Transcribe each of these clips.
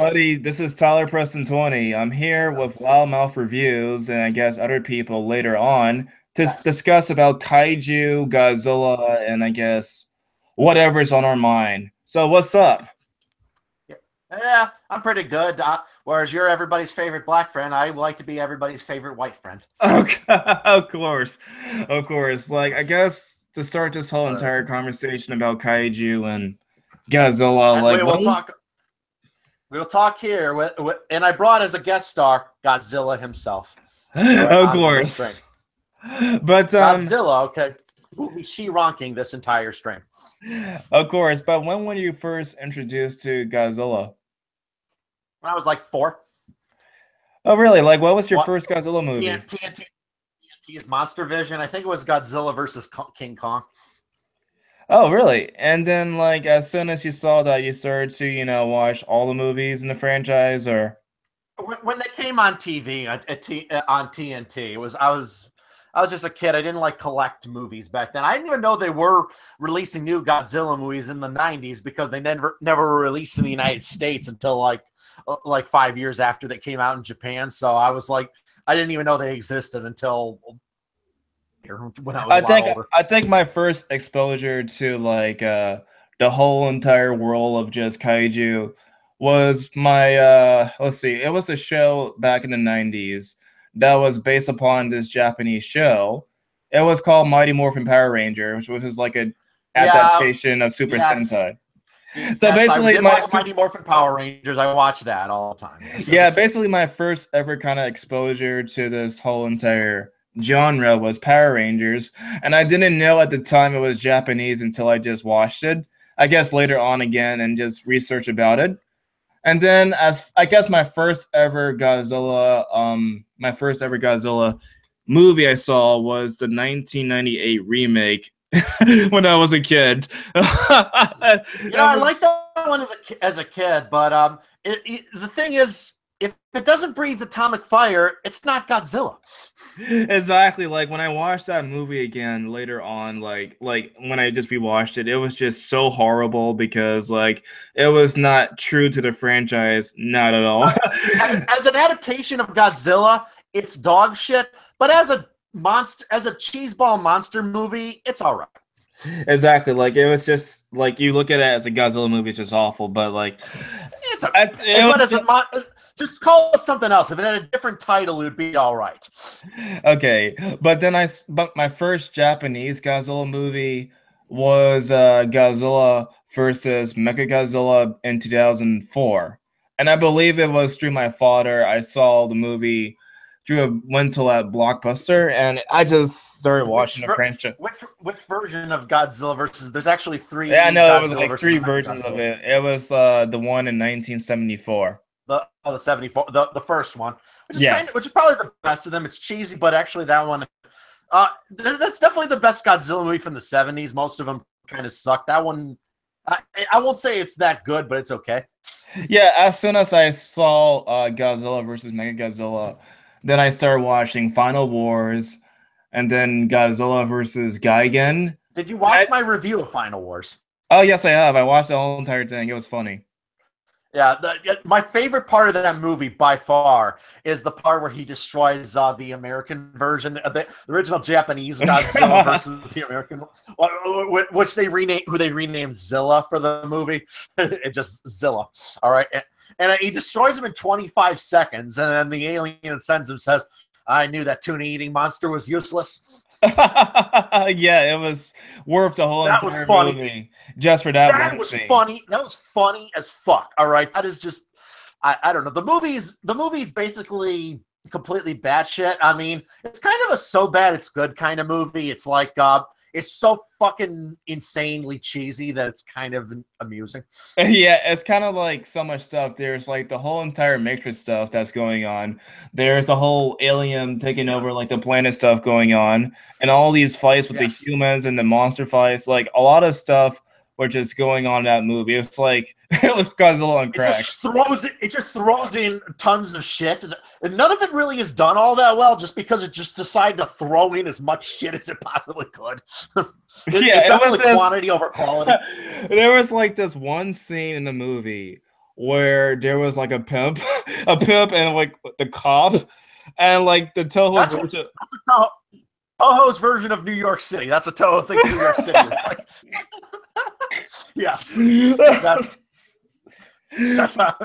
everybody. This is Tyler Preston 20. I'm here with Loudmouth Reviews and I guess other people later on to Yes. discuss about Kaiju, Godzilla, and I guess whatever's on our mind. So what's up? Yeah, yeah, I'm pretty good. Whereas you're everybody's favorite black friend, I would like to be everybody's favorite white friend. Okay, of course. Of course. Like I guess to start this whole All right. entire conversation about Kaiju and Godzilla, And like we will when talk. We'll talk here and I brought as a guest star Godzilla himself. All right, of on this string. course. But Godzilla, okay. Who be she ronking this entire string? of course, but when were you first introduced to Godzilla? When I was like 4. Oh, really? Like, what was your What? first Godzilla movie? TNT's Monster Vision. I think it was Godzilla versus King Kong. Oh, really? And then, like, as soon as you saw that, you started to, watch all the movies in the franchise, or? When they came on TV on TNT, I was just a kid. I didn't like collect movies back then. I didn't even know they were releasing new Godzilla movies in the '90s because they never were released in the United States until like 5 years after they came out in Japan. So I was like, I didn't even know they existed until when I was a I lot think older. I think my first exposure to like the whole entire world of just kaiju was my let's see, it was a show back in the 90s that was based upon this Japanese show. It was called Mighty Morphin Power Rangers, which was like a Yeah. adaptation of Super Yes. Sentai. So Yes. I basically did like Mighty Morphin Power Rangers. I watched that all the time. Yes, as a yeah, kid. basically my first ever kind of exposure to this whole entire genre was Power Rangers, and I didn't know at the time it was Japanese until I just watched it. I guess later on again and just research about it. And then as I guess my first ever Godzilla movie I saw was the 1998 remake when I was a kid. I like that one as a kid, but the thing is, if it doesn't breathe atomic fire, it's not Godzilla. Exactly. Like when I watched that movie again later on, like when I just rewatched it, it was just so horrible because like it was not true to the franchise, not at all. Uh, as an adaptation of Godzilla, it's dog shit. But as a cheeseball monster movie, it's all right. Exactly. Like it was just like you look at it as a Godzilla movie, it's just awful. But like It's a, it but was as a just just call it something else. If it had a different title, it would be all right. okay. But my first Japanese Godzilla movie was Godzilla versus Mechagodzilla in 2004. And I believe it was through my father. I saw the movie through a rental at Blockbuster, and I just started watching Which the franchise. which version of Godzilla versus? There's actually Yeah, three no, it was Godzilla like versus three versions of Mechagodzillas. it. It was the one in 1974. The 74, the first one, Yes. which is probably the best of them. It's cheesy, but actually that one, that's definitely the best Godzilla movie from the 70s. Most of them kind of suck. That one, I won't say it's that good, but it's okay. Yeah, as soon as I saw Godzilla versus Mechagodzilla, then I started watching Final Wars and then Godzilla versus Gigan. Did you I, watch my review of Final Wars? oh, yes, I have. I watched the whole entire thing. It was funny. Yeah, my favorite part of that movie by far is the part where he destroys the American version, the original Japanese Godzilla versus the American, which who they renamed Zilla for the movie. It just Zilla. All right, and he destroys him in 25 seconds, and then the alien sends him says, "I knew that tuna-eating monster was useless." Yeah, it was worth the whole That was entire funny. movie just for that That one was scene. funny. That was funny as fuck. All right. That is just I don't know. The movie's basically completely batshit. I mean, it's kind of a so bad it's good kind of movie. It's like it's so fucking insanely cheesy that it's kind of amusing. Yeah, it's kind of like so much stuff. There's like the whole entire Matrix stuff that's going on. There's the whole alien taking over like the planet stuff going on, and all these fights with the Yes. humans and the monster fights. Like a lot of stuff were just going on in that movie. It's like it was Godzilla on crack. It just throws in tons of shit. And none of it really is done all that well just because it just decided to throw in as much shit as it possibly could. Yeah, It's it was definitely just quantity over quality. there was like this one scene in the movie where there was like a pimp, a pimp, and like the cop, and like the Toho version. Toho's version of New York City. That's what Toho thinks New York City is like. Yes, that's how.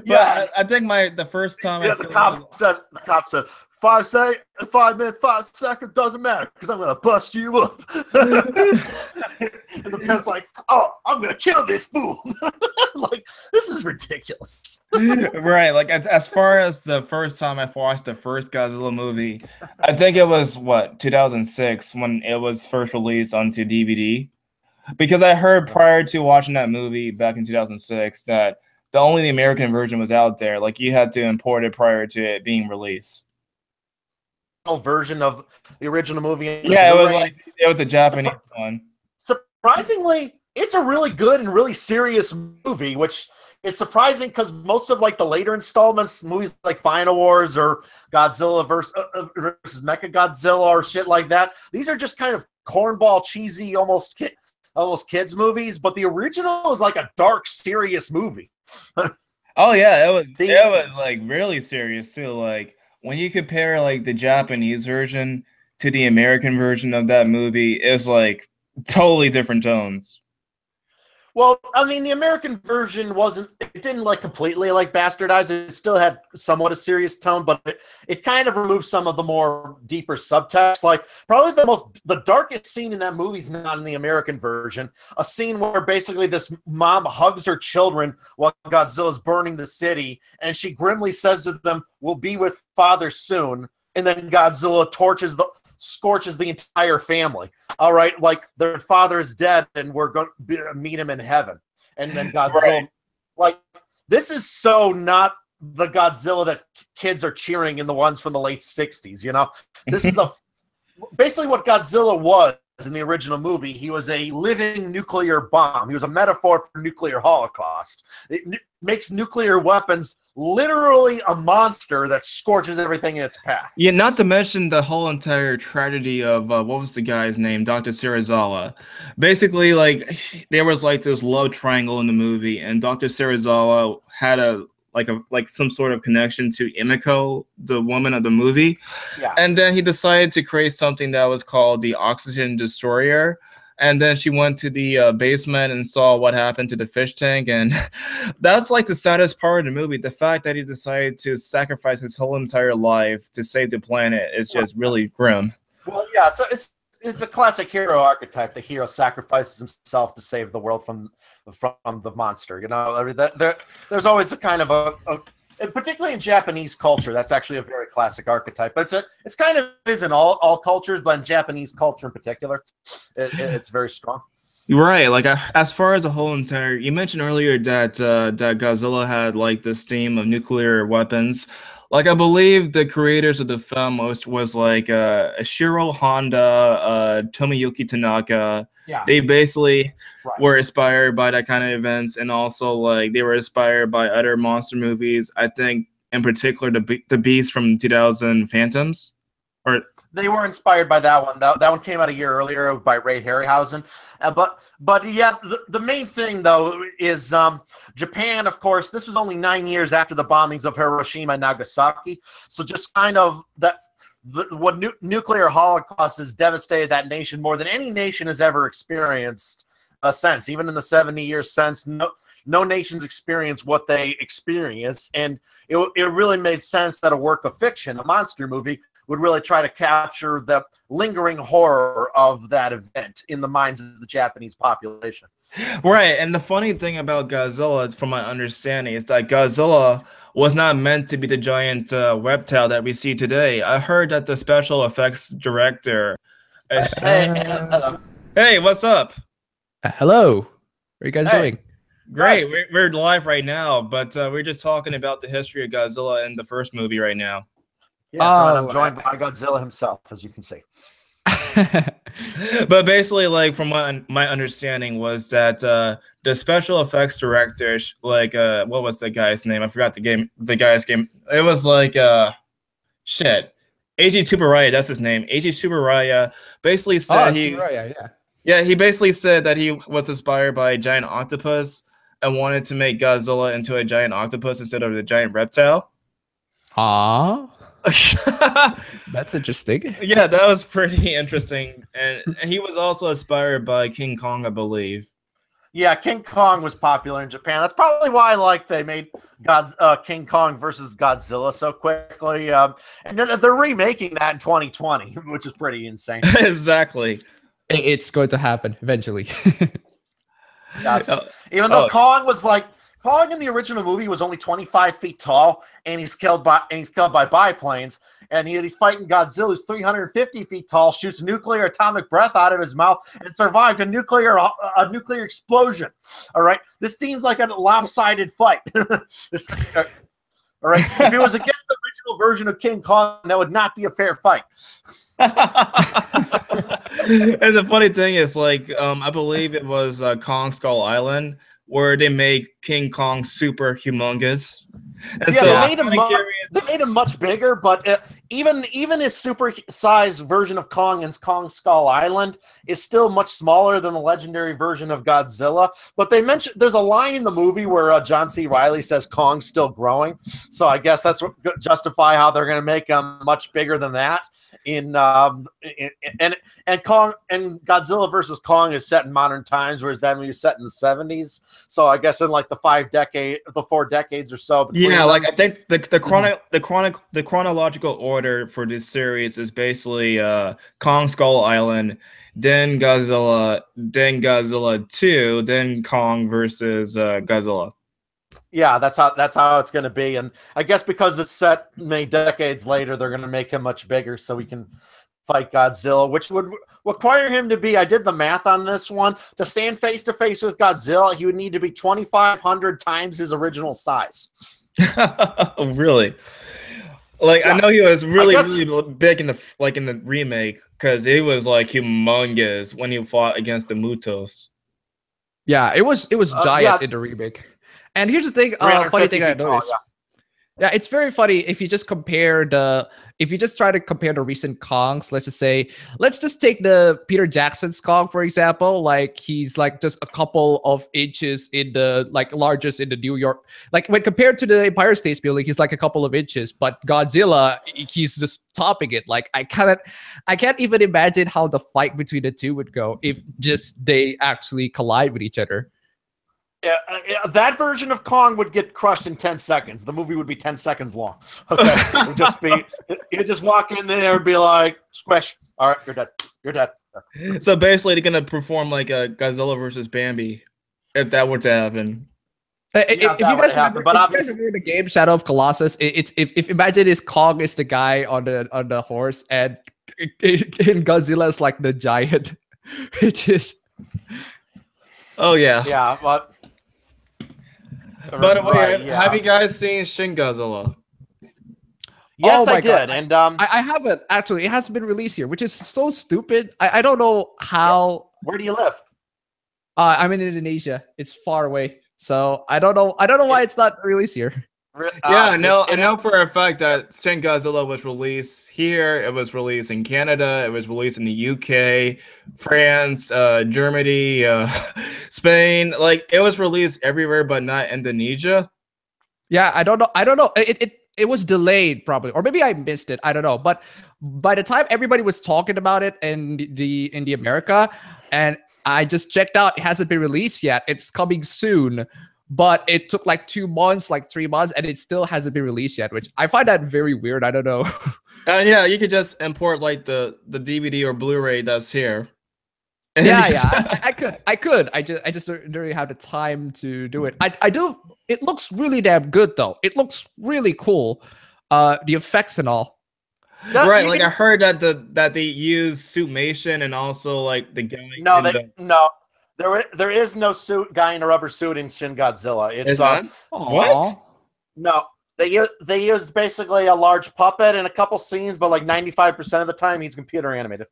But I think the first time I saw the cop says 5 minutes, 5 seconds doesn't matter because I'm gonna bust you up. And the pimp's like, oh, I'm gonna kill this fool. Like, this is ridiculous. Right, like as far as the first time I watched the first Godzilla movie, I think it was 2006 when it was first released onto DVD. Because I heard prior to watching that movie back in 2006 that the American version was out there. Like, you had to import it prior to it being released. Version of the original movie. Yeah, it was a Japanese one. Surprisingly, it's a really good and really serious movie, which is surprising because most of like the later installments, movies like Final Wars or Godzilla versus Mechagodzilla or shit like that, these are just kind of cornball, cheesy, almost kids movies. But the original is like a dark, serious movie. Oh yeah, it was like really serious too. Like, when you compare like the Japanese version to the American version of that movie, it's like totally different tones. Well, I mean, the American version didn't like completely like bastardize it. It still had somewhat a serious tone, but it kind of removed some of the more deeper subtext. Like, probably the darkest scene in that movie is not in the American version. A scene where basically this mom hugs her children while Godzilla's burning the city, and she grimly says to them, "We'll be with father soon." And then Godzilla scorches the entire family. All right, like their father is dead and we're going to meet him in heaven. And then Godzilla, right. Like, this is so not the Godzilla that kids are cheering in the ones from the late 60s, you know? This is basically what Godzilla was in the original movie. He was a living nuclear bomb. He was a metaphor for nuclear holocaust. It makes nuclear weapons literally a monster that scorches everything in its path. Yeah, not to mention the whole entire tragedy of what was the guy's name, Dr. Serizawa. Basically, like, there was like this love triangle in the movie, and Dr. Serizawa had some sort of connection to Emiko, the woman of the movie. Yeah. And then he decided to create something that was called the Oxygen Destroyer. And then she went to the basement and saw what happened to the fish tank. And that's like the saddest part of the movie. The fact that he decided to sacrifice his whole entire life to save the planet is just really grim. Well, yeah, it's a classic hero archetype. The hero sacrifices himself to save the world from the monster. You know, I mean, there's always a kind of and particularly in Japanese culture, that's actually a very classic archetype. But it's kind of is in all cultures, but in Japanese culture in particular, it's very strong. Right, like as far as the whole entire, you mentioned earlier that that Godzilla had like this theme of nuclear weapons. Like, I believe the creators of the film was like Shiro Honda, Tomoyuki Tanaka. Yeah. They basically were inspired by that kind of events, and also like they were inspired by other monster movies. I think in particular the Beast from 2000 Phantoms. Or they were inspired by that one. That one came out a year earlier by Ray Harryhausen. But yeah, the main thing though is Japan. Of course, this was only 9 years after the bombings of Hiroshima and Nagasaki. So just kind of nuclear holocaust has devastated that nation more than any nation has ever experienced since. Even in the 70 years since, no nation's experienced what they experienced, and it really made sense that a work of fiction, a monster movie, would really try to capture the lingering horror of that event in the minds of the Japanese population. Right, and the funny thing about Godzilla, from my understanding, is that Godzilla was not meant to be the giant reptile that we see today. I heard that the special effects director... Hey, what's up? Hello. What are you guys doing? Great, we're live right now, but we're just talking about the history of Godzilla in the first movie right now. Yeah, and I'm joined by Godzilla himself, as you can see. But basically, like, from my understanding was that the special effects director, like, what was the guy's name? I forgot the guy's name. It was like, shit. Eiji Tsuburaya, that's his name. Eiji Tsuburaya basically said he basically said that he was inspired by a giant octopus. and wanted to make Godzilla into a giant octopus instead of a giant reptile. Ah, that's interesting. Yeah, that was pretty interesting. And he was also inspired by King Kong, I believe. Yeah, King Kong was popular in Japan. That's probably why, like, they made King Kong versus Godzilla so quickly. And they're remaking that in 2020, which is pretty insane. Exactly. It's going to happen eventually. Even though Kong in the original movie was only 25 feet tall, and he's killed by biplanes, and he's fighting Godzilla, who's 350 feet tall, shoots nuclear atomic breath out of his mouth, and survived a nuclear explosion. All right, this seems like a lopsided fight. All right, if it was against the original version of King Kong, that would not be a fair fight. And the funny thing is, like, I believe it was Kong Skull Island where they make King Kong super humongous. And yeah, so they made him much bigger, but even his super-sized version of Kong in Kong Skull Island is still much smaller than the legendary version of Godzilla. But they mentioned there's a line in the movie where John C. Reilly says Kong's still growing, so I guess that's what justify how they're going to make him much bigger than that. And Kong and Godzilla versus Kong is set in modern times, whereas that movie is set in the 70s. So I guess in like the 4 decades or so. Yeah, like I think the chronological order for this series is basically Kong Skull Island, then Godzilla 2, then Kong versus Godzilla. Yeah, that's how it's going to be, and I guess because it's set many decades later, they're going to make him much bigger so we can fight Godzilla, which would require him to be. I did the math on this one. To stand face to face with Godzilla, he would need to be 2,500 times his original size. Really? Like, yes. I know he was really big in the remake because he was like humongous when he fought against the Mutos. Yeah, it was giant in the remake. And here's the thing, funny thing I noticed. Yeah, it's very funny if you just try to compare the recent Kongs. Let's just take the Peter Jackson's Kong, for example. Like, he's like just a couple of inches in the largest in the New York. Like, when compared to the Empire State Building, he's like a couple of inches. But Godzilla, he's just topping it. Like, I can't even imagine how the fight between the two would go if just they actually collide with each other. Yeah, that version of Kong would get crushed in 10 seconds. The movie would be 10 seconds long. Okay, you'd just walk in there and be like, squish. All right, you're dead. You're dead. So basically, they're gonna perform like a Godzilla versus Bambi, if that were to happen. If you guys remember the game Shadow of Colossus, if imagine this Kong is the guy on the horse and Godzilla is like the giant. It just. Oh yeah. Yeah, but. By the way, have you guys seen Shin Godzilla? Yes, I did, and I haven't actually. It hasn't been released here, which is so stupid. I don't know how. Where do you live? I'm in Indonesia. It's far away, so I don't know. I don't know why it's not released here. Yeah, I know for a fact that Shin Godzilla was released here. It was released in Canada. It was released in the UK, France, Germany, Spain. Like, it was released everywhere, but not Indonesia. Yeah, I don't know. It was delayed probably, or maybe I missed it. I don't know. But by the time everybody was talking about it in the America, and I just checked out, it hasn't been released yet. It's coming soon. But it took like 2 months, like 3 months, and it still hasn't been released yet, which I find that very weird. I don't know. Yeah, you could just import like the DVD or Blu-ray that's here. Yeah, I could. I just don't really have the time to do it. I do. It looks really damn good though. It looks really cool. The effects and all. Right, like I heard that they use suitmation and also like the guy. No. There is no guy in a rubber suit in Shin Godzilla. It's what? No, they used basically a large puppet in a couple scenes, but like 95% of the time he's computer animated.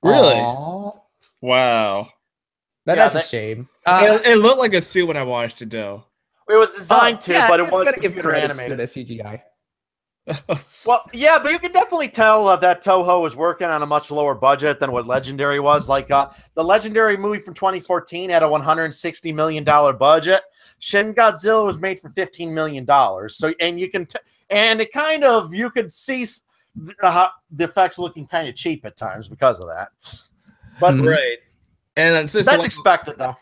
Really? Aww. Wow. That's a shame. It looked like a suit when I watched it though. It was designed but it was computer animated. To the CGI. Well, yeah, but you can definitely tell that Toho was working on a much lower budget than what Legendary was. Like the Legendary movie from 2014 had a $160 million budget. Shin Godzilla was made for $15 million. So, and you can, and it kind of, you could see the effects looking kind of cheap at times because of that. But right, and that's expected though.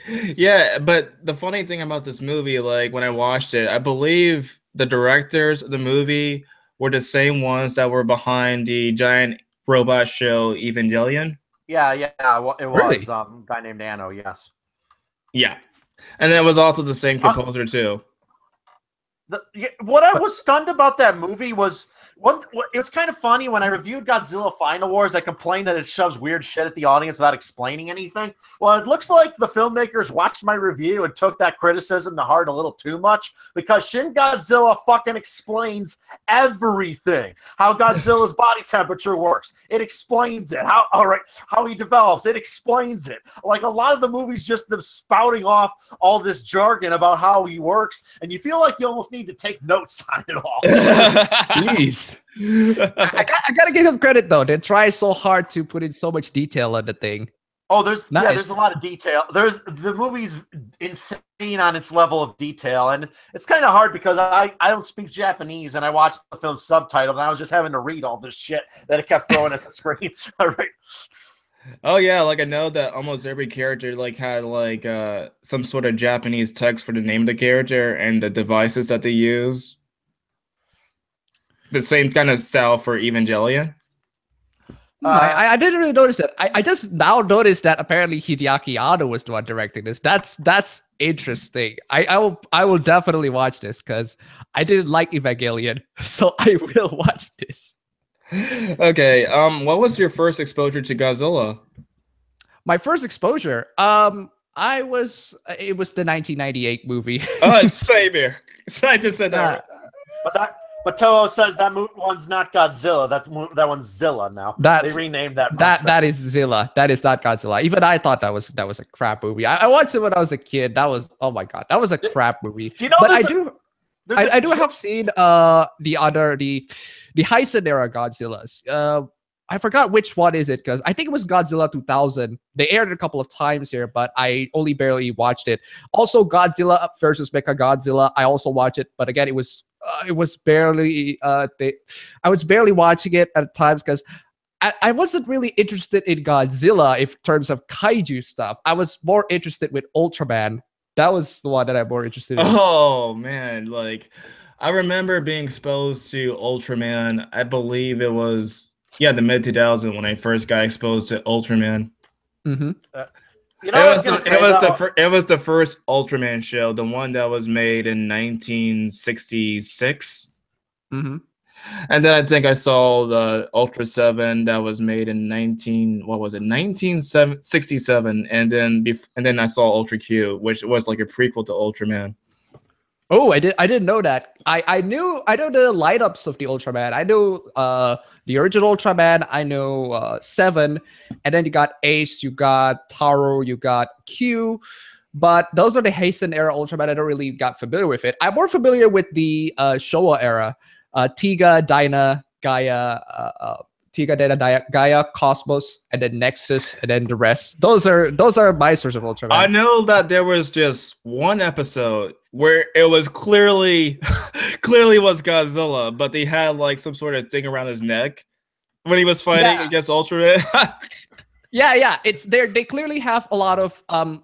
Yeah, but the funny thing about this movie, like when I watched it, I believe the directors of the movie were the same ones that were behind the giant robot show Evangelion. Yeah, well, it was a guy named Anno, yes. Yeah, and it was also the same composer too. What I was stunned about that movie was it was kind of funny when I reviewed Godzilla Final Wars. I complained that it shoves weird shit at the audience without explaining anything. Well, it looks like the filmmakers watched my review and took that criticism to heart a little too much, because Shin Godzilla fucking explains everything. How Godzilla's body temperature works. It explains it. How he develops. It explains it. Like a lot of the movies, just them spouting off all this jargon about how he works, and you feel like you almost need to take notes on it all. Jeez. I gotta give him credit though. They try so hard to put in so much detail on the thing. Oh, there's a lot of detail. The movie's insane on its level of detail, and it's kind of hard because I don't speak Japanese, and I watched the film subtitled, and I was just having to read all this shit that it kept throwing at the screen. All right. Oh yeah, like I know that almost every character like had like some sort of Japanese text for the name of the character and the devices that they use. The same kind of style for Evangelion. I didn't really notice that. I just now noticed that apparently Hideaki Anno was the one directing this. That's interesting. I will definitely watch this because I didn't like Evangelion, so I will watch this. Okay. What was your first exposure to Godzilla? My first exposure. It was the 1998 movie. Oh, same here. I just said that. But Toho says that one's not Godzilla. That one's Zilla now. They renamed that. That is Zilla. That is not Godzilla. Even I thought that was a crap movie. I watched it when I was a kid. That was, oh my god, that was a crap movie. Do you know? But I do have seen the Heisen era Godzillas. I forgot which one is it, because I think it was Godzilla 2000. They aired it a couple of times here, but I only barely watched it. Also, Godzilla versus Mechagodzilla. I also watched it, but again, it was barely. I was barely watching it at times because I wasn't really interested in Godzilla in terms of kaiju stuff. I was more interested with Ultraman. That was the one that I'm more interested in. Oh man, like I remember being exposed to Ultraman. I believe it was the mid 2000s when I first got exposed to Ultraman. Mm-hmm. It was the first Ultraman show, the one that was made in 1966. Mm-hmm. And then I think I saw the Ultra 7 that was made in 1967, and then I saw Ultra Q, which was like a prequel to Ultraman. Oh, I didn't know that. I know the lineups of the Ultraman. I know the original Ultraman. I know 7, and then you got Ace, you got Taro, you got Q. But those are the Heisen era Ultraman. I don't really got familiar with it. I'm more familiar with the Showa era. Tiga, Dyna, Gaia, Cosmos, and then Nexus, and then the rest. Those are my source of Ultraman. I know that there was just one episode where it was clearly was Godzilla, but they had like some sort of thing around his neck when he was fighting against Ultraman. Yeah. It's there. They clearly have a lot of I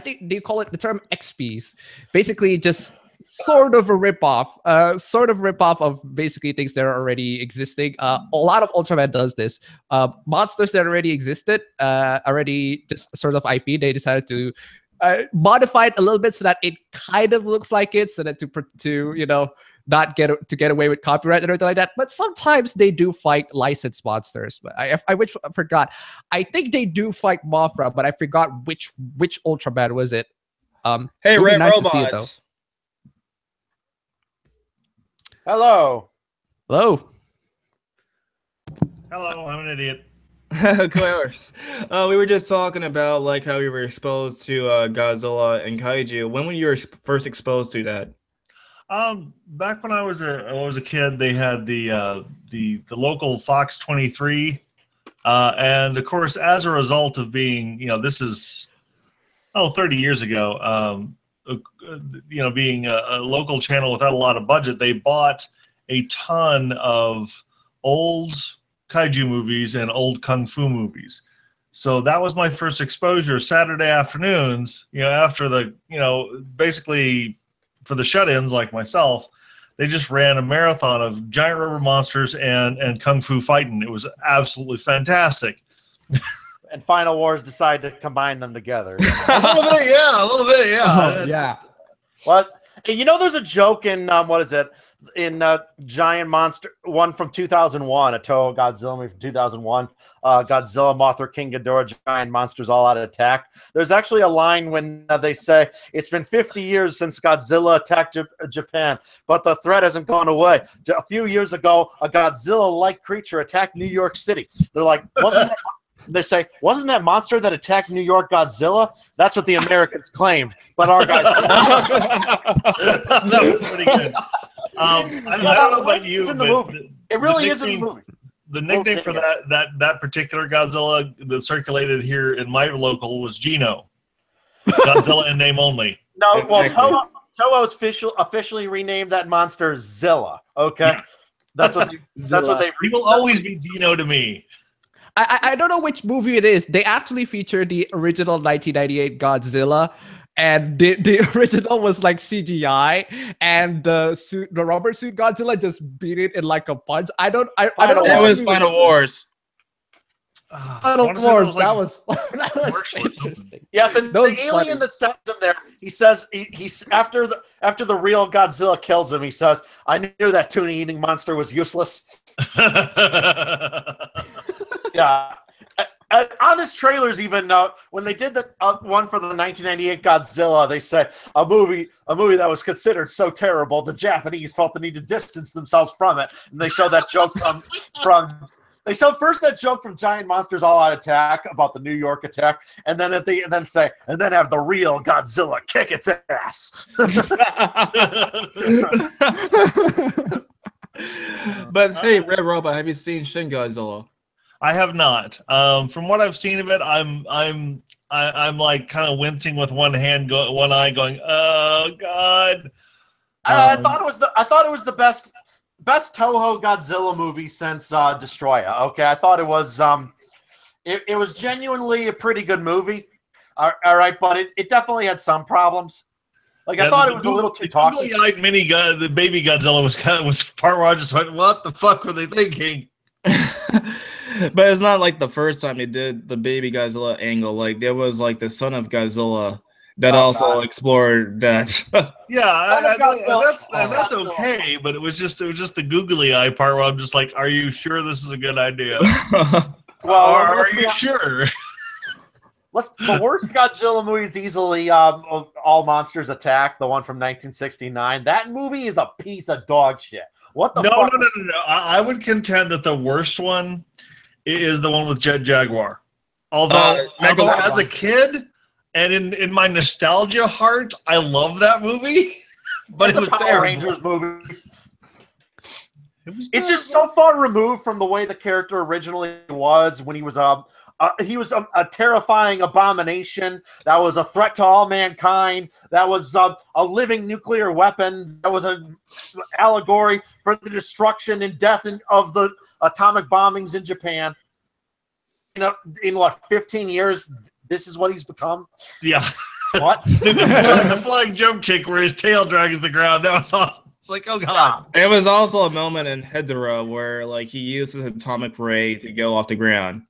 think they call it the term XPs. Basically, just sort of a ripoff of basically things that are already existing. A lot of Ultraman does this. Monsters that already existed, already just sort of IP. They decided to modify it a little bit so that it kind of looks like it, so that to not get away with copyright and everything like that. But sometimes they do fight licensed monsters. But I forgot. I think they do fight Mothra, but I forgot which Ultraman was it. Hey, Red nice Robots. to see it, though. Hello. Hello, I'm an idiot. Of course. We were just talking about like how you were exposed to Godzilla and Kaiju. When were you first exposed to that? Back when I was a kid, they had the local Fox 23, and of course, as a result of being, this is 30 years ago, being a local channel without a lot of budget, they bought a ton of old kaiju movies and old kung fu movies. So that was my first exposure. Saturday afternoons, after the, basically for the shut-ins like myself, they just ran a marathon of giant rubber monsters and kung fu fighting. It was absolutely fantastic. And Final Wars decided to combine them together. A little bit, yeah. Yeah. What? There's a joke in what is it? In Giant Monster one from 2001, a Toho Godzilla movie from 2001, Godzilla, Mothra, King Ghidorah, Giant Monsters All Out Attack. There's actually a line when they say it's been 50 years since Godzilla attacked Japan, but the threat hasn't gone away. A few years ago, a Godzilla-like creature attacked New York City. They're like, they say, wasn't that monster that attacked New York Godzilla? That's what the Americans claimed, but our guys. That was pretty good. I don't know about you, it's in the movie. It really is in the movie. The nickname for that particular Godzilla that circulated here in my local was Gino. Godzilla in name only. No, well, Toho's officially renamed that monster Zilla. Okay, that's what they. He will always be Gino to me. I don't know which movie it is. They actually featured the original 1998 Godzilla, and the original was like CGI, and the rubber suit Godzilla just beat it in like a punch. I don't know. It was Final Wars. Final Wars. That was interesting. Yes, and the alien that sends him there, he says he's after the real Godzilla kills him. He says, "I knew that tuna-eating monster was useless." Yeah. Honest trailers, even when they did the one for the 1998 Godzilla, they said a movie that was considered so terrible, the Japanese felt the need to distance themselves from it, and they showed that joke from they showed first that joke from Giant Monsters All Out Attack about the New York attack, and then have the real Godzilla kick its ass. But hey, Red Robot, have you seen Shin Godzilla? I have not. From what I've seen of it, I'm like kind of wincing with one eye, going, "Oh God!" I thought it was the best Toho Godzilla movie since Destroya. Okay, I thought it was it was genuinely a pretty good movie. All right, but it definitely had some problems. Like I thought it was a little too talky. The baby Godzilla was part where I just went, "What the fuck were they thinking?" But it's not like the first time they did the baby Godzilla angle. Like there was like the son of Godzilla that also explored that. Yeah, that's okay. But it was just the googly eye part where I'm just like, "Are you sure this is a good idea?" Well, are you sure? The worst Godzilla movie is easily All Monsters Attack, the one from 1969. That movie is a piece of dog shit. What the fuck? No. I would contend that the worst one is the one with Jet Jaguar. Although as a kid and in my nostalgia heart, I love that movie. But it was a Power Rangers movie. It's just so far removed from the way the character originally was when he was a terrifying abomination that was a threat to all mankind, that was a living nuclear weapon, that was an allegory for the destruction and death of the atomic bombings in Japan. In what, 15 years, this is what he's become? Yeah. What? the flying jump kick where his tail drags the ground, that was awesome. It's like, oh God. It was also a moment in Hedorah where like he uses atomic ray to go off the ground.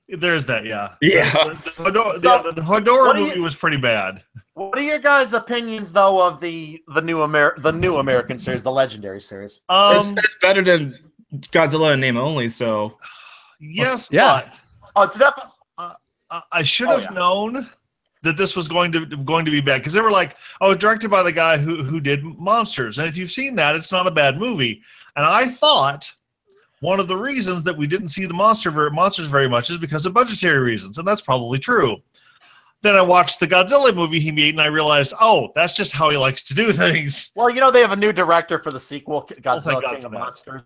There's that, yeah. Yeah. The Hedorah movie was pretty bad. What are your guys' opinions though of the new American series, the Legendary series? It's better than Godzilla in name only, so yes, yeah. But it's definitely. I should have known that this was going to be bad, because they were like, "Oh, directed by the guy who did Monsters," and if you've seen that, it's not a bad movie. And I thought one of the reasons that we didn't see the monsters very much is because of budgetary reasons, and that's probably true. Then I watched the Godzilla movie he made, and I realized, oh, that's just how he likes to do things. Well, you know, they have a new director for the sequel, Godzilla King of Monsters.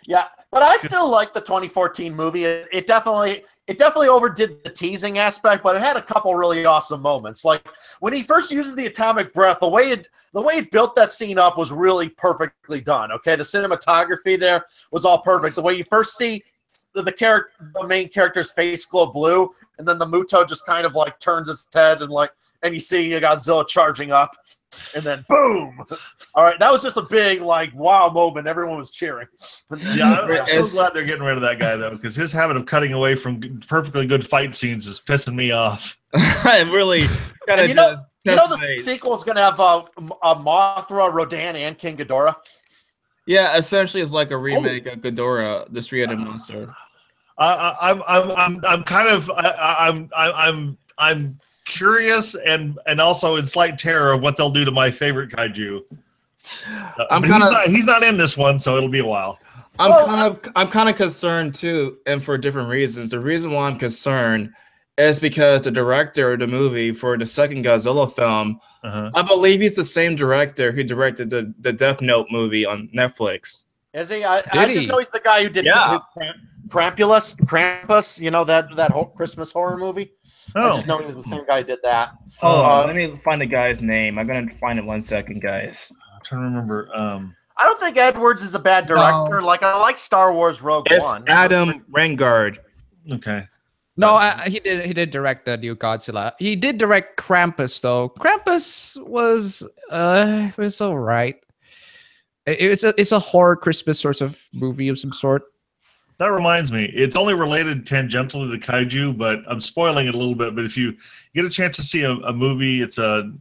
Yeah, but I still like the 2014 movie. It definitely overdid the teasing aspect, but it had a couple really awesome moments. Like when he first uses the atomic breath, the way it built that scene up was really perfectly done. Okay, the cinematography there was all perfect. The way you first see the main character's face glow blue, and then the Muto just kind of like turns its head and you see Godzilla charging up, and then boom! All right, that was just a big like wow moment. Everyone was cheering. Yeah, I'm so glad they're getting rid of that guy though, because his habit of cutting away from perfectly good fight scenes is pissing me off. It really kind of does. You know the sequel is going to have Mothra, Rodan, and King Ghidorah. Yeah, essentially, it's like a remake of Ghidorah, the three-headed monster. I'm curious and also in slight terror of what they'll do to my favorite kaiju. He's not in this one, so it'll be a while. I'm kind of concerned too, and for different reasons. The reason why I'm concerned is because the director of the movie for the second Godzilla film, I believe he's the same director who directed the Death Note movie on Netflix. Is he? I just know he's the guy who did Krampus, you know, that whole Christmas horror movie. I just know he was the same guy who did that. Let me find the guy's name. I'm going to find it 1 second, guys. I'm trying to remember. I don't think Edwards is a bad director. No. Like, I like Star Wars Rogue One. It's Adam Wingard. Okay. No, he did direct the new Godzilla. He did direct Krampus though. Krampus was all right. It's a horror Christmas sort of movie of some sort. That reminds me, it's only related tangentially to kaiju, but I'm spoiling it a little bit. But if you get a chance to see a movie, it's a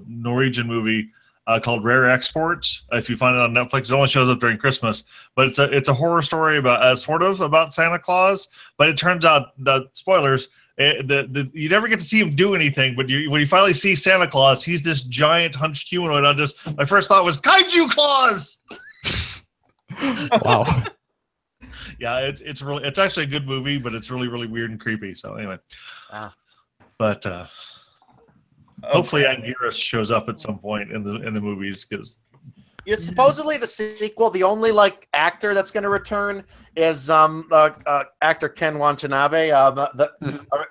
Norwegian movie called Rare Exports. If you find it on Netflix, it only shows up during Christmas. But it's a horror story about Santa Claus. But it turns out, the spoilers, you never get to see him do anything. But when you finally see Santa Claus, he's this giant hunched humanoid. My first thought was Kaiju Claus. Wow. Yeah, it's actually a good movie, but it's really, really weird and creepy. So anyway, but hopefully Anguirus shows up at some point in the movies, because supposedly the sequel, the only like actor that's going to return is actor Ken Watanabe.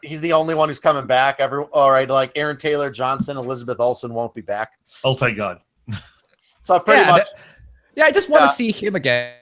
He's the only one who's coming back. Like Aaron Taylor Johnson, Elizabeth Olsen won't be back. Oh, thank God. So pretty much. Yeah, I just want to see him again.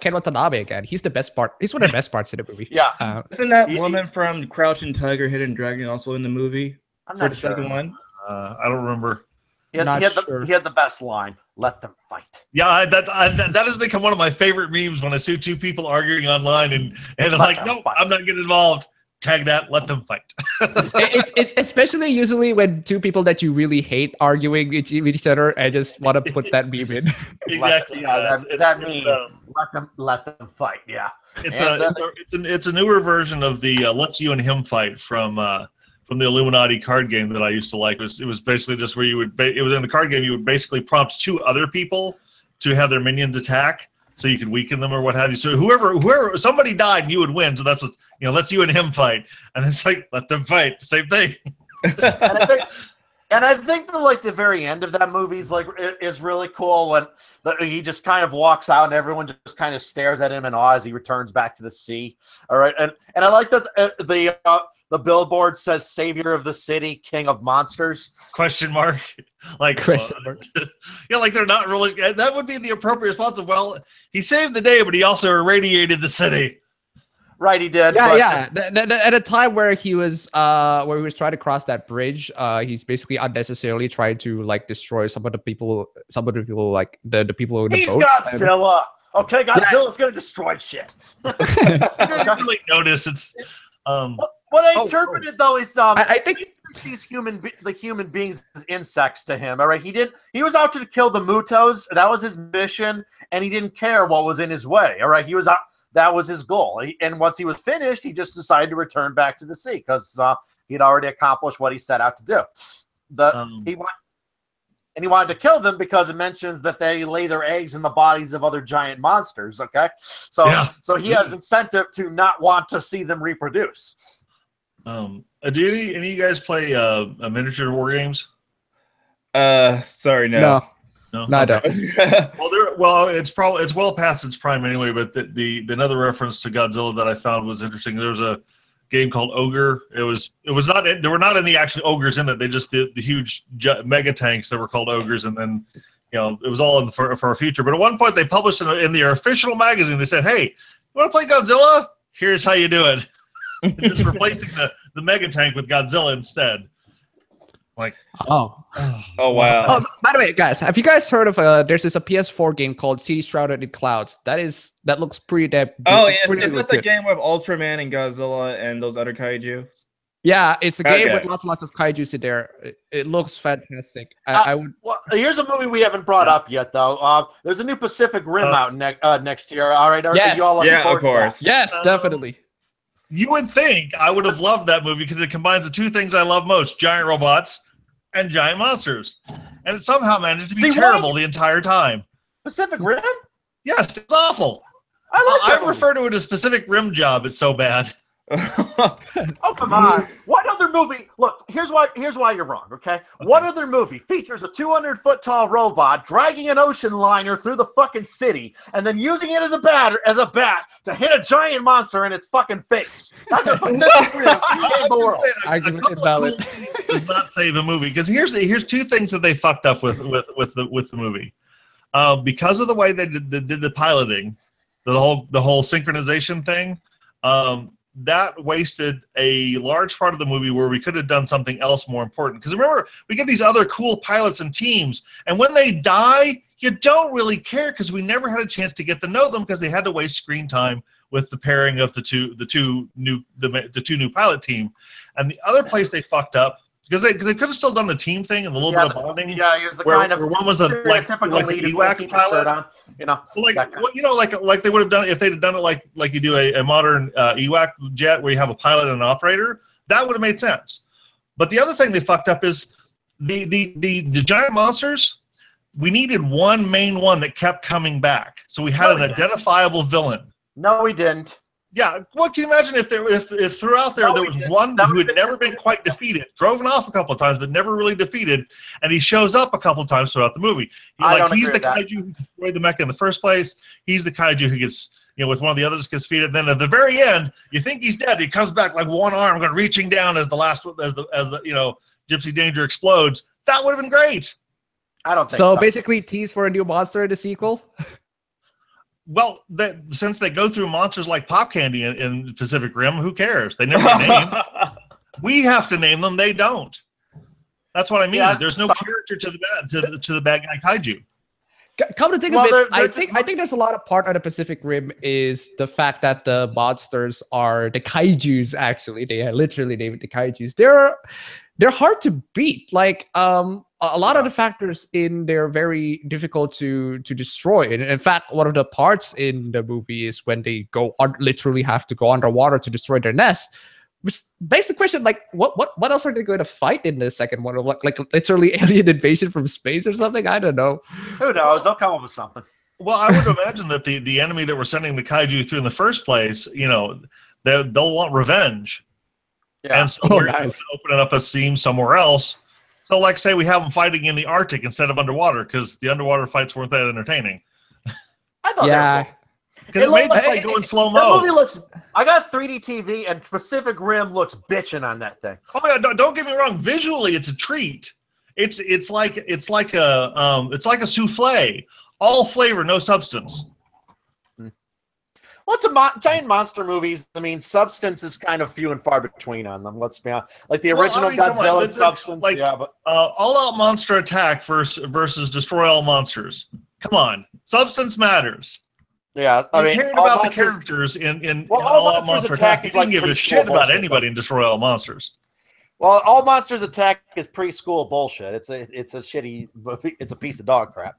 Ken Watanabe again. He's the best part. He's one of the best parts in the movie. Yeah. Isn't that woman from Crouching Tiger, Hidden Dragon also in the movie? I'm not sure. The second one? I don't remember. He had the best line. Let them fight. Yeah, that has become one of my favorite memes when I see two people arguing online and like, no, I'm not getting involved. Tag that, let them fight. it's especially usually when two people that you really hate arguing with each other and just want to put that meme in. Exactly. That meme. Let them fight. Yeah. It's a newer version of the Let's You and Him fight from the Illuminati card game that I used to like. It was basically just where it was in the card game, you would basically prompt two other people to have their minions attack, so you could weaken them or what have you. So whoever somebody died, you would win. So that's what Let's You and Him fight, and it's like let them fight. Same thing. And I think the very end of that movie is really cool when he just kind of walks out and everyone just kind of stares at him in awe as he returns back to the sea. All right, and I like that the billboard says "Savior of the City, King of Monsters?" Question mark. Like question mark. Yeah, like they're not really. That would be the appropriate response. Well, he saved the day, but he also irradiated the city. Right, he did. Yeah. At a time where he was trying to cross that bridge, he's basically unnecessarily trying to like destroy some of the people like the people in the boats. He's Godzilla. Okay, Godzilla's gonna destroy shit. I didn't really notice. It's What I interpreted though is I think he sees the human beings as insects to him. All right, he was out to kill the Mutos. That was his mission, and he didn't care what was in his way. All right, he was out. That was his goal. And once he was finished, he just decided to return back to the sea because he'd already accomplished what he set out to do. He wanted to kill them because it mentions that they lay their eggs in the bodies of other giant monsters. Okay, so he has incentive to not want to see them reproduce. Do any of you guys play miniature war games? Sorry, no. No, I don't. Well, it's well past its prime anyway. But the another reference to Godzilla that I found was interesting. There was a game called Ogre. It was not. There were not any actual ogres in it. They just the huge mega tanks that were called ogres, and then it was all for a future. But at one point, they published in their official magazine. They said, "Hey, you want to play Godzilla? Here's how you do it." Just replacing the mega tank with Godzilla instead. Like, oh wow. Oh, by the way, guys, have you guys heard of there's a PS4 game called City Shrouded in Clouds? That looks pretty damn. Oh yes, is that the game with Ultraman and Godzilla and those other kaiju? Yeah, it's a game with lots of kaijus in there. It looks fantastic. I would. Well, here's a movie we haven't brought up yet, though. There's a new Pacific Rim out next year. All right, yes. you all of course. Yes, definitely. You would think I would have loved that movie because it combines the two things I love most: giant robots and giant monsters. And it somehow managed to be terrible the entire time. Pacific Rim? Yes, it's awful. I refer to it as Pacific Rim Job. It's so bad. Oh, come on. What other movie? Look, here's why you're wrong, okay? What other movie features a 200-foot tall robot dragging an ocean liner through the fucking city and then using it as a bat to hit a giant monster in its fucking face? That's a Pacific Rim in the world. Argument invalid. Does not save a movie, because here's two things that they fucked up with the movie. Because of the way they did the piloting, the whole synchronization thing, that wasted a large part of the movie where we could have done something else more important. Because remember, we get these other cool pilots and teams, and when they die, you don't really care because we never had a chance to get to know them because they had to waste screen time with the pairing of the two new pilot team. And the other place they fucked up, because they could have still done the team thing and a little bit of bonding. Yeah, he was the kind of one was like the EWAC pilot on, like they would have done if they'd have done it like you do a modern EWAC jet where you have a pilot and an operator. That would have made sense. But the other thing they fucked up is the giant monsters. We needed one main one that kept coming back, so we had an identifiable villain. No, we didn't. Yeah, what can you imagine if throughout there was one who had never been quite defeated, driven off a couple of times, but never really defeated, and he shows up a couple of times throughout the movie. He's the kaiju who destroyed the mecha in the first place. He's the kaiju who gets, with one of the others gets defeated. Then at the very end, you think he's dead. He comes back like one arm, reaching down as the Gypsy Danger explodes. That would have been great. I don't think so. So basically, tease for a new monster in the sequel. Well, since they go through monsters like Pop Candy in Pacific Rim, who cares? They never name. We have to name them. They don't. That's what I mean. Yeah, there's no character to the bad guy kaiju. Come to think of it, I think there's a lot of part of the Pacific Rim is the fact that the monsters are the kaijus. Actually, they are literally named the kaijus. They're hard to beat. Like a lot of the factors in there are very difficult to destroy. And in fact, one of the parts in the movie is when they literally have to go underwater to destroy their nest, which begs the question, like, what else are they going to fight in the second one? Like literally alien invasion from space or something? I don't know. Who knows? They'll come up with something. Well, I would imagine that the enemy that we're sending the kaiju through in the first place, they'll want revenge. Yeah. And so we're opening up a seam somewhere else. So, like, say we have them fighting in the Arctic instead of underwater, because the underwater fights weren't that entertaining. I thought because it made the fight go in slow-mo. Movie looks. I got 3D TV, and Pacific Rim looks bitching on that thing. Oh my God! Don't get me wrong. Visually, it's a treat. It's like a souffle. All flavor, no substance. Well, it's giant monster movies. I mean, substance is kind of few and far between on them. Let's be honest. Like the original Godzilla substance. Like, yeah, but all-out monster attack versus destroy all monsters. Come on, substance matters. Yeah, I mean, caring about the characters in all-out monster attack. You can give a shit about anybody in destroy all monsters. Well, all monsters attack is preschool bullshit. It's a shitty. It's a piece of dog crap.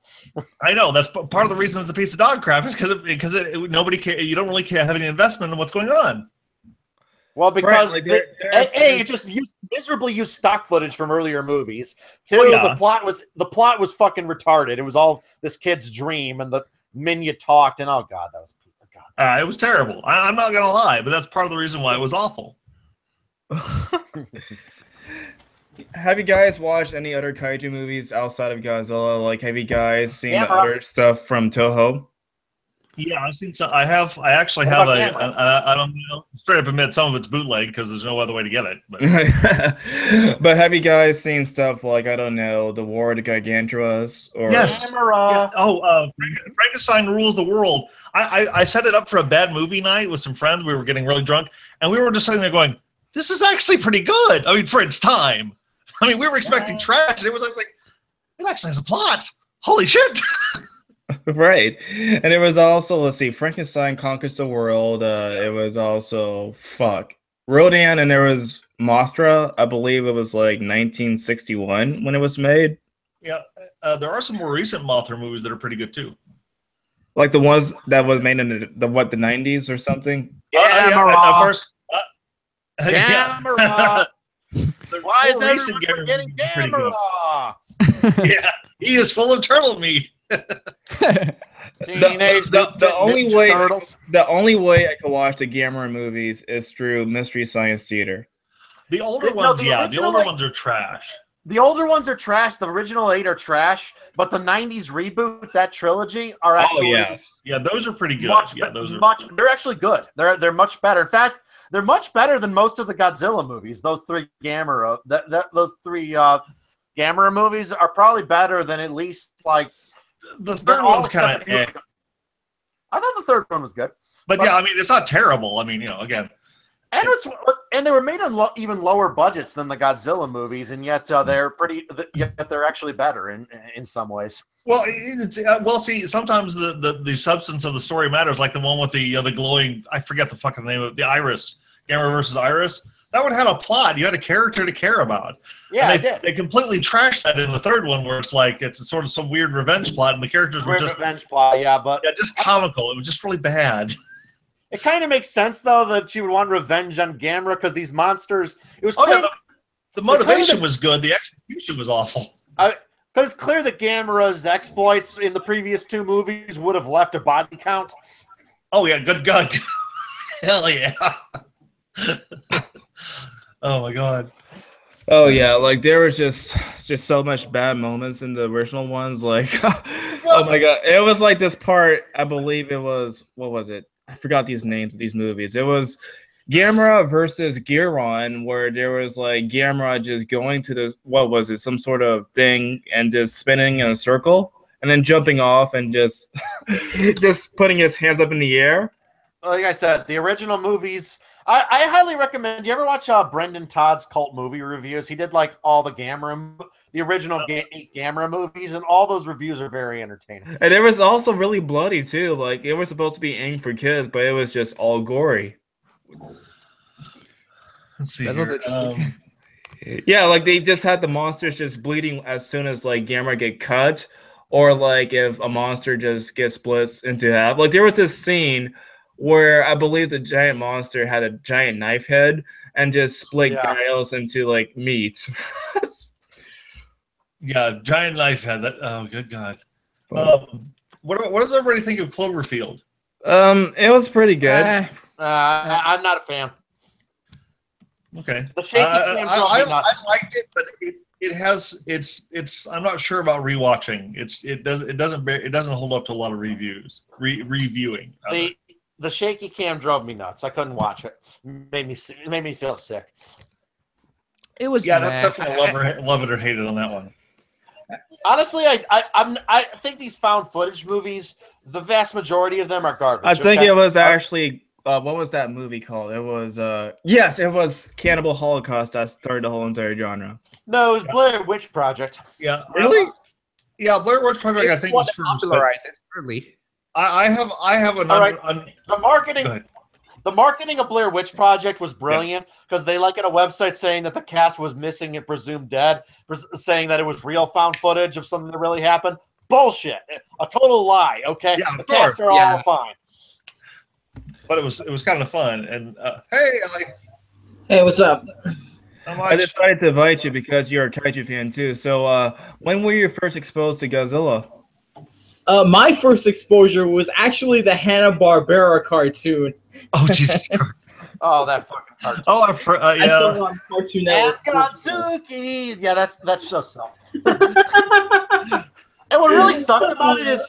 I know that's part of the reason it's a piece of dog crap is because nobody care. You don't really have any investment in what's going on. Well, because you just miserably used stock footage from earlier movies. Two, the plot was fucking retarded. It was all this kid's dream, and the minute talked, and oh god, that was it was terrible. I'm not gonna lie, but that's part of the reason why it was awful. Have you guys watched any other kaiju movies outside of Godzilla? Like, have you guys seen the Gamera. other stuff from Toho? Yeah, I've seen some. I actually What have about I don't know. Straight up admit some of it's bootleg because there's no other way to get it. But But have you guys seen stuff like, I don't know, The War of the Gargantuas? Or yes. Gamera. Yeah. Oh, Frankenstein rules the world. I set it up for a bad movie night with some friends. We were getting really drunk, and we were just sitting there going, "This is actually pretty good." I mean, for its time. I mean, we were expecting trash, and it was like it actually has a plot. Holy shit! Right. And it was also, let's see, Frankenstein Conquers the World. It was also, Rodan, and there was Mothra. I believe it was like 1961 when it was made. Yeah, there are some more recent Mothra movies that are pretty good too. Like the ones that was made in the 90s or something? Gamera. Gamera. Why is everyone forgetting Gamera? Yeah, he is full of turtle meat. The only way I can watch the Gamera movies is through Mystery Science Theater. The older ones, the older ones are trash. The older ones are trash. The original 8 are trash, but the '90s reboot, that trilogy, are actually yeah, those are pretty good. They're actually good. They're much better. In fact, they're much better than most of the Godzilla movies. Those three Gamera, those three Gamera movies are probably better than at least like the third one's kind of. I thought the third one was good, but yeah, I mean it's not terrible. I mean, you know, again. And they were made on even lower budgets than the Godzilla movies, and yet Yet they're actually better in some ways. Well, see, sometimes the substance of the story matters. Like the one with the glowing, I forget the fucking name of it, the Iris, Gamera versus Iris. That one had a plot. You had a character to care about. Yeah, they completely trashed that in the third one, where it's like it's a sort of some weird revenge plot, and the characters were just revenge plot. Yeah, but just comical. It was just really bad. It kind of makes sense, though, that she would want revenge on Gamera because these monsters. It was the motivation was good. The execution was awful. Because it's clear that Gamera's exploits in the previous 2 movies would have left a body count. Oh yeah, good God, hell yeah! Oh my God. Oh yeah, like there was just so much bad moments in the original ones. Like, oh my God, it was like this part. I believe it was, what was it? I forgot these names of these movies. It was Gamera versus Giron, where there was like Gamera just going to this, what was it, some sort of thing, and just spinning in a circle, and then jumping off and just just putting his hands up in the air. Like I said, the original movies, I highly recommend. You ever watch Brendan Todd's Cult Movie Reviews? He did like all the original 8 Gamera movies, and all those reviews are very entertaining. And it was also really bloody too. Like it was supposed to be aimed for kids, but it was just all gory. Let's see. That sounds interesting. Yeah, like they just had the monsters just bleeding as soon as like Gamera get cut, or like if a monster just gets split into half. Like there was this scene where I believe the giant monster had a giant knife head and just split Giles into like meat. Yeah, giant knife head. That, oh, good God. What does everybody think of Cloverfield? It was pretty good. I'm not a fan. Okay. The shaky cam drove me nuts. I liked it, but it has it's. I'm not sure about rewatching. It doesn't hold up to a lot of reviews. Reviewing. The shaky cam drove me nuts. I couldn't watch it. It made me feel sick. It was that's definitely love it or hate it on that one. Honestly, I think these found footage movies, the vast majority of them are garbage. I think it was actually what was that movie called? It was yes, it was Cannibal Holocaust that started the whole entire genre. No, it was Blair Witch Project. Yeah, really? Yeah, Blair Witch Project. I think was first. Popularized it early. I have an. All right. The marketing of Blair Witch Project was brilliant because they like at a website saying that the cast was missing and presumed dead, saying that it was real found footage of something that really happened. Bullshit. A total lie, okay? Yeah, the cast are all fine. But it was kind of fun. And hey, hey, what's up? I decided to invite you because you're a Kaiju fan too. So when were you first exposed to Godzilla? My first exposure was actually the Hanna-Barbera cartoon. Oh Jesus Christ! Oh, that fucking cartoon. Oh, I yeah. saw it on Cartoon Network. Akatsuki. Yeah, that's so soft. And what really sucked about it is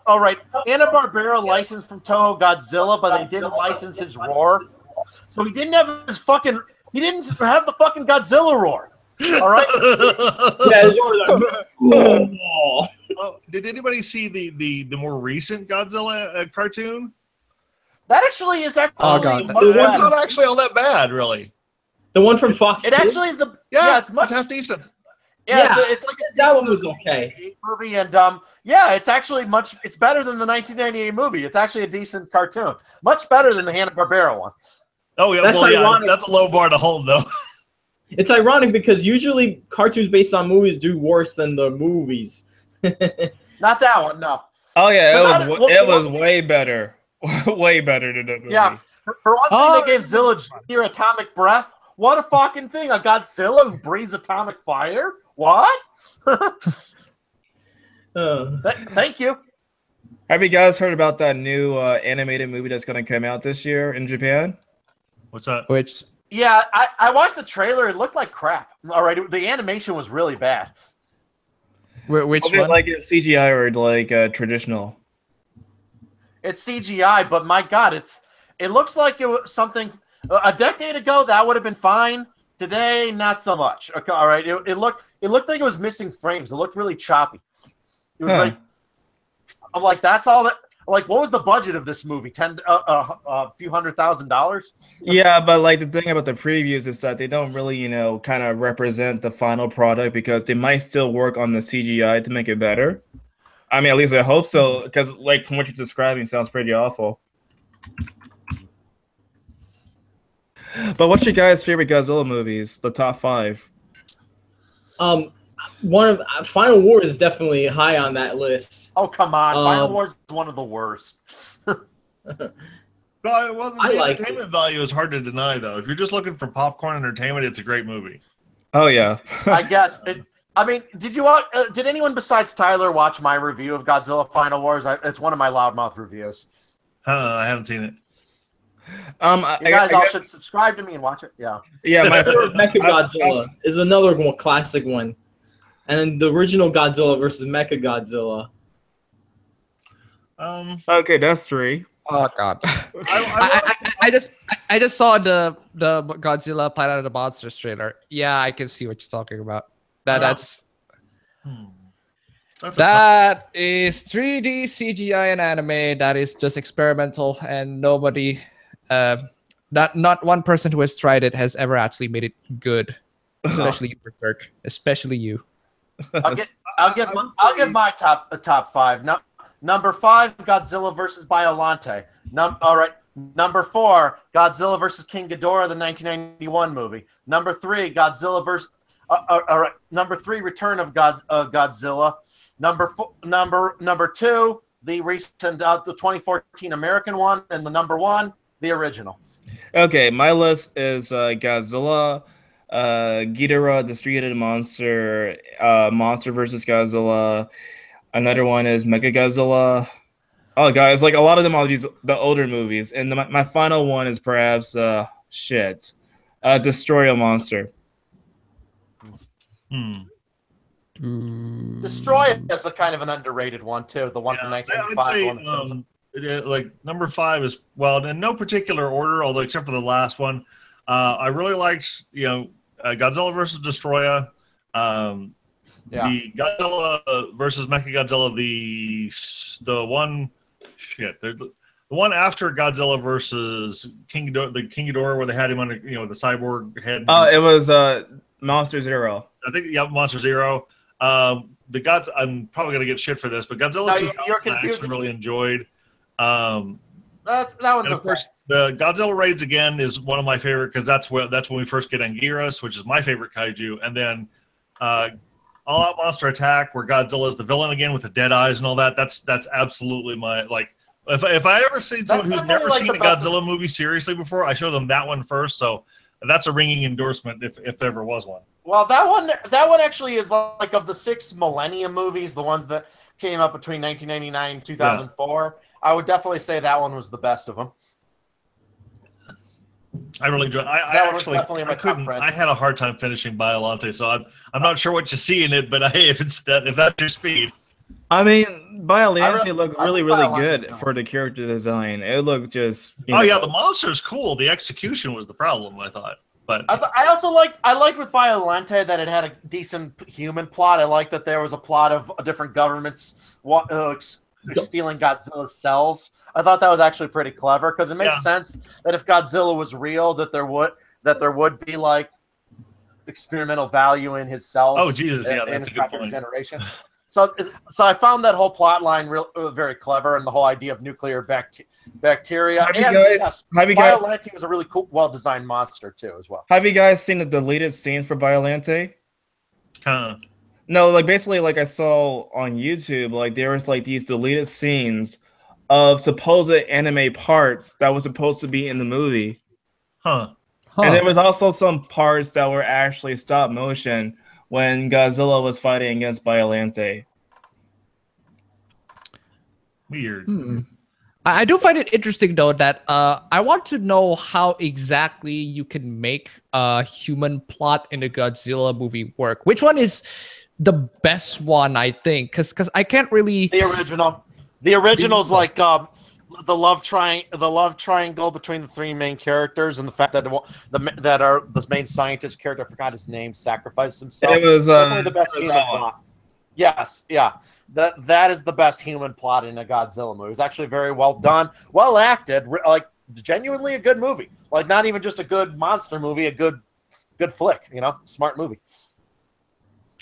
all right, Hanna-Barbera licensed from Toho Godzilla, but they didn't license his roar. So he didn't have the fucking Godzilla roar. All right. Yeah, it's like, Oh, did anybody see the more recent Godzilla cartoon? That actually is actually It's not actually all that bad, really. The one from Fox. It actually is it's much half decent. Yeah, it's like that one was okay. Movie, and it's actually it's better than the 1998 movie. It's actually a decent cartoon, much better than the Hanna-Barbera one. Oh yeah, that's ironic. That's a low bar to hold, though. It's ironic because usually cartoons based on movies do worse than the movies. Not that one, no. Oh yeah, it was way better, way better than the movie. Yeah, for one thing, they gave Zilla Jr. atomic breath. What a fucking thing! A Godzilla who breathes atomic fire. What? Thank you. Have you guys heard about that new animated movie that's going to come out this year in Japan? What's that? Which? Yeah, I watched the trailer. It looked like crap. All right, the animation was really bad. Which one? Like it's CGI or like traditional? It's CGI, but my God, it looks like it was something a decade ago that would have been fine. Today, not so much. Okay, all right. It looked like it was missing frames. It looked really choppy. It was like, I'm like, that's all that. Like, what was the budget of this movie? A few $100,000? Yeah, but like the thing about the previews is that they don't really, kind of represent the final product because they might still work on the CGI to make it better. I mean, at least I hope so, because like from what you're describing, it sounds pretty awful. But what's your guys' favorite Godzilla movies? The top 5. One of Final War is definitely high on that list. Oh come on, Final War is one of the worst. Well, the entertainment value is hard to deny, though. If you're just looking for popcorn entertainment, it's a great movie. Oh yeah. I guess. Did anyone besides Tyler watch my review of Godzilla Final Wars? It's one of my Loudmouth reviews. I haven't seen it. You guys all should subscribe to me and watch it. Yeah. Yeah, my Mechagodzilla is another one, classic one, and the original Godzilla versus Mechagodzilla. Okay, that's 3. Oh God. I just saw the Godzilla Planet of the Monsters trailer. Yeah, I can see what you're talking about. That is 3D CGI and anime. That is just experimental, and nobody, not one person who has tried it has ever actually made it good. Especially you, Berserk. Especially you. I'll give my top 5. Number 5, Godzilla versus Biollante. All right. Number 4, Godzilla versus King Ghidorah, the 1991 movie. Number 3, Godzilla versus. All right. Number 3, Return of Godzilla. Number 2, the recent the 2014 American one, and the number 1, the original. Okay, my list is Godzilla, Ghidorah, the three-headed monster, Monster versus Godzilla. Another one is Mechagodzilla. Oh, guys, like a lot of them are the older movies, and my final one is perhaps Destroy a Monster. Destroy is a kind of an underrated one too. The one from 1995. Like number 5 is, well, in no particular order, although except for the last one. I really liked Godzilla versus Destroyer. The Godzilla versus Mechagodzilla. The one after Godzilla versus King Ghidorah, where they had him under the cyborg head. Oh, it was Monster Zero. I think Monster Zero. I'm probably gonna get shit for this, but Godzilla 2000 I actually really enjoyed. That one's and of course, the Godzilla Raids again is one of my favorite because that's when we first get Anguirus, which is my favorite kaiju, and then All Out Monster Attack, where Godzilla is the villain again with the dead eyes and all that. That's absolutely my like. If I ever see someone who's never seen a Godzilla movie seriously before, I show them that one first. So that's a ringing endorsement if there ever was one. Well, that one actually is like of the 6 Millennium movies, the ones that came up between 1999 and 2004. I would definitely say that one was the best of them. I really enjoyed. I couldn't. I had a hard time finishing Biollante, so I'm not sure what you see in it, but hey, if that's your speed. I mean, Biollante looked really good for the character design. It looked just. Yeah, the monster's cool. The execution was the problem, I thought. But I also liked with Biollante that it had a decent human plot. I liked that there was a plot of different governments stealing Godzilla's cells. I thought that was actually pretty clever because it makes sense that if Godzilla was real, that there would be like experimental value in his cells. Oh Jesus, yeah, that's a good point. Generation. So I found that whole plot line very clever, and the whole idea of nuclear bacteria. Biollante was a really cool, well-designed monster too, as well. Have you guys seen the deleted scene for Biollante? No, like basically, like I saw on YouTube, like there was like these deleted scenes of supposed anime parts that was supposed to be in the movie. And there was also some parts that were actually stop motion when Godzilla was fighting against Biollante. Weird. I do find it interesting, though, that I want to know how exactly you can make a human plot in a Godzilla movie work. Which one is the best one, I think? Because I can't really... The original. The original's like the love triangle between the three main characters, and the fact that the main scientist character, I forgot his name, sacrificed himself. It was definitely the best human plot. Yes, yeah. That is the best human plot in a Godzilla movie. It's actually very well done, well acted, like genuinely a good movie. Like not even just a good monster movie, a good flick, smart movie.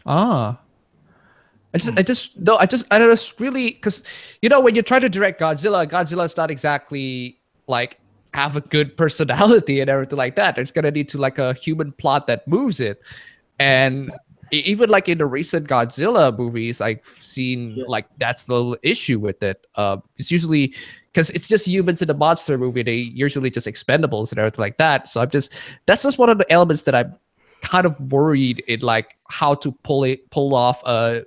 I just really, because when you try to direct Godzilla's not exactly like have a good personality and everything like that. There's gonna need to like a human plot that moves it, and even like in the recent Godzilla movies, I've seen like that's the issue with it. It's usually because it's just humans in the monster movie. They usually just expendables and everything like that. So that's just one of the elements that I'm kind of worried in like how to pull off a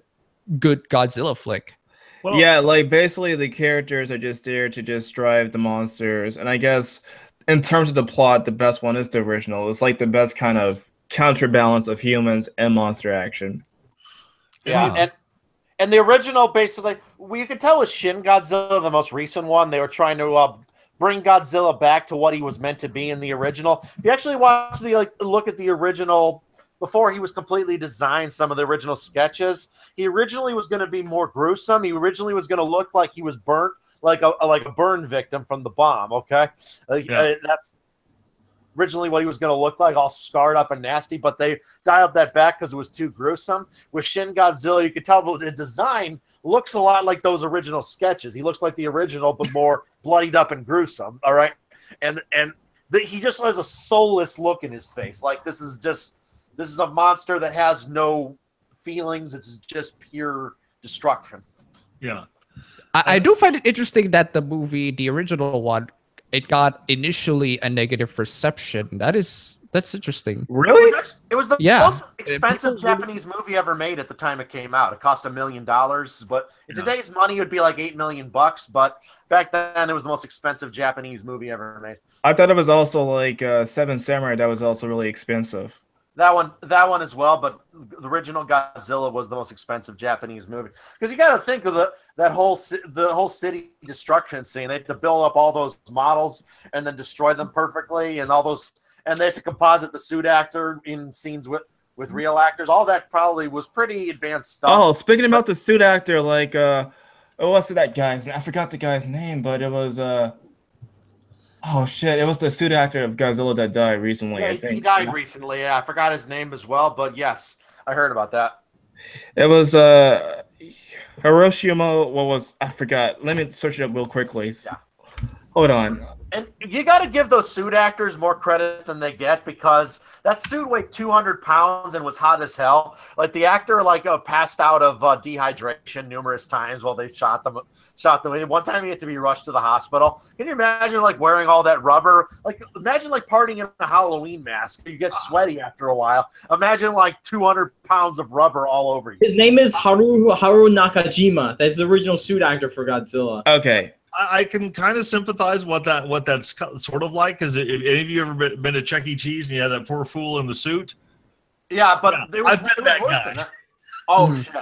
good Godzilla flick. Well, yeah, like basically the characters are just there to just drive the monsters, and I guess in terms of the plot, the best one is the original. It's like the best kind of counterbalance of humans and monster action. Yeah, and the original basically, you could tell with Shin Godzilla, the most recent one, they were trying to bring Godzilla back to what he was meant to be in the original. If you actually watch look at the original. Before he was completely designed, some of the original sketches, he originally was going to be more gruesome. He originally was going to look like he was burnt, like a burn victim from the bomb. Okay, that's originally what he was going to look like, all scarred up and nasty. But they dialed that back because it was too gruesome. With Shin Godzilla, you could tell the design looks a lot like those original sketches. He looks like the original, but more bloodied up and gruesome. All right, and he just has a soulless look in his face. Like this is a monster that has no feelings. It's just pure destruction. Yeah. I do find it interesting that the movie, the original one, it got initially a negative reception. That's interesting. Really? It was the most expensive Japanese movie ever made at the time it came out. It cost $1 million, but in today's money, it would be like $8 million. But back then, it was the most expensive Japanese movie ever made. I thought it was also like Seven Samurai. That was also really expensive. That one as well, but the original Godzilla was the most expensive Japanese movie because you got to think of the whole city destruction scene. They had to build up all those models and then destroy them perfectly, and they had to composite the suit actor in scenes with real actors. All that probably was pretty advanced stuff. Oh, speaking about the suit actor, like what's that guy's name? I forgot the guy's name, but it was oh shit! It was the suit actor of Godzilla that died recently. Yeah, I think he died recently. Yeah, I forgot his name as well, but yes, I heard about that. It was Hiroshima. What was I forgot? Let me search it up real quickly. Yeah. Hold on. And you got to give those suit actors more credit than they get because that suit weighed 200 pounds and was hot as hell. Like the actor, passed out of dehydration numerous times while they shot them. One time he had to be rushed to the hospital. Can you imagine wearing all that rubber? Imagine partying in a Halloween mask. You get sweaty after a while. Imagine 200 pounds of rubber all over you. His name is Haru Nakajima. That's the original suit actor for Godzilla. Okay. I can kind of sympathize what that's sort of like, because if any of you ever been to Chuck E. Cheese and you had that poor fool in the suit. Yeah, but I've been that worse guy. than that. Oh shit.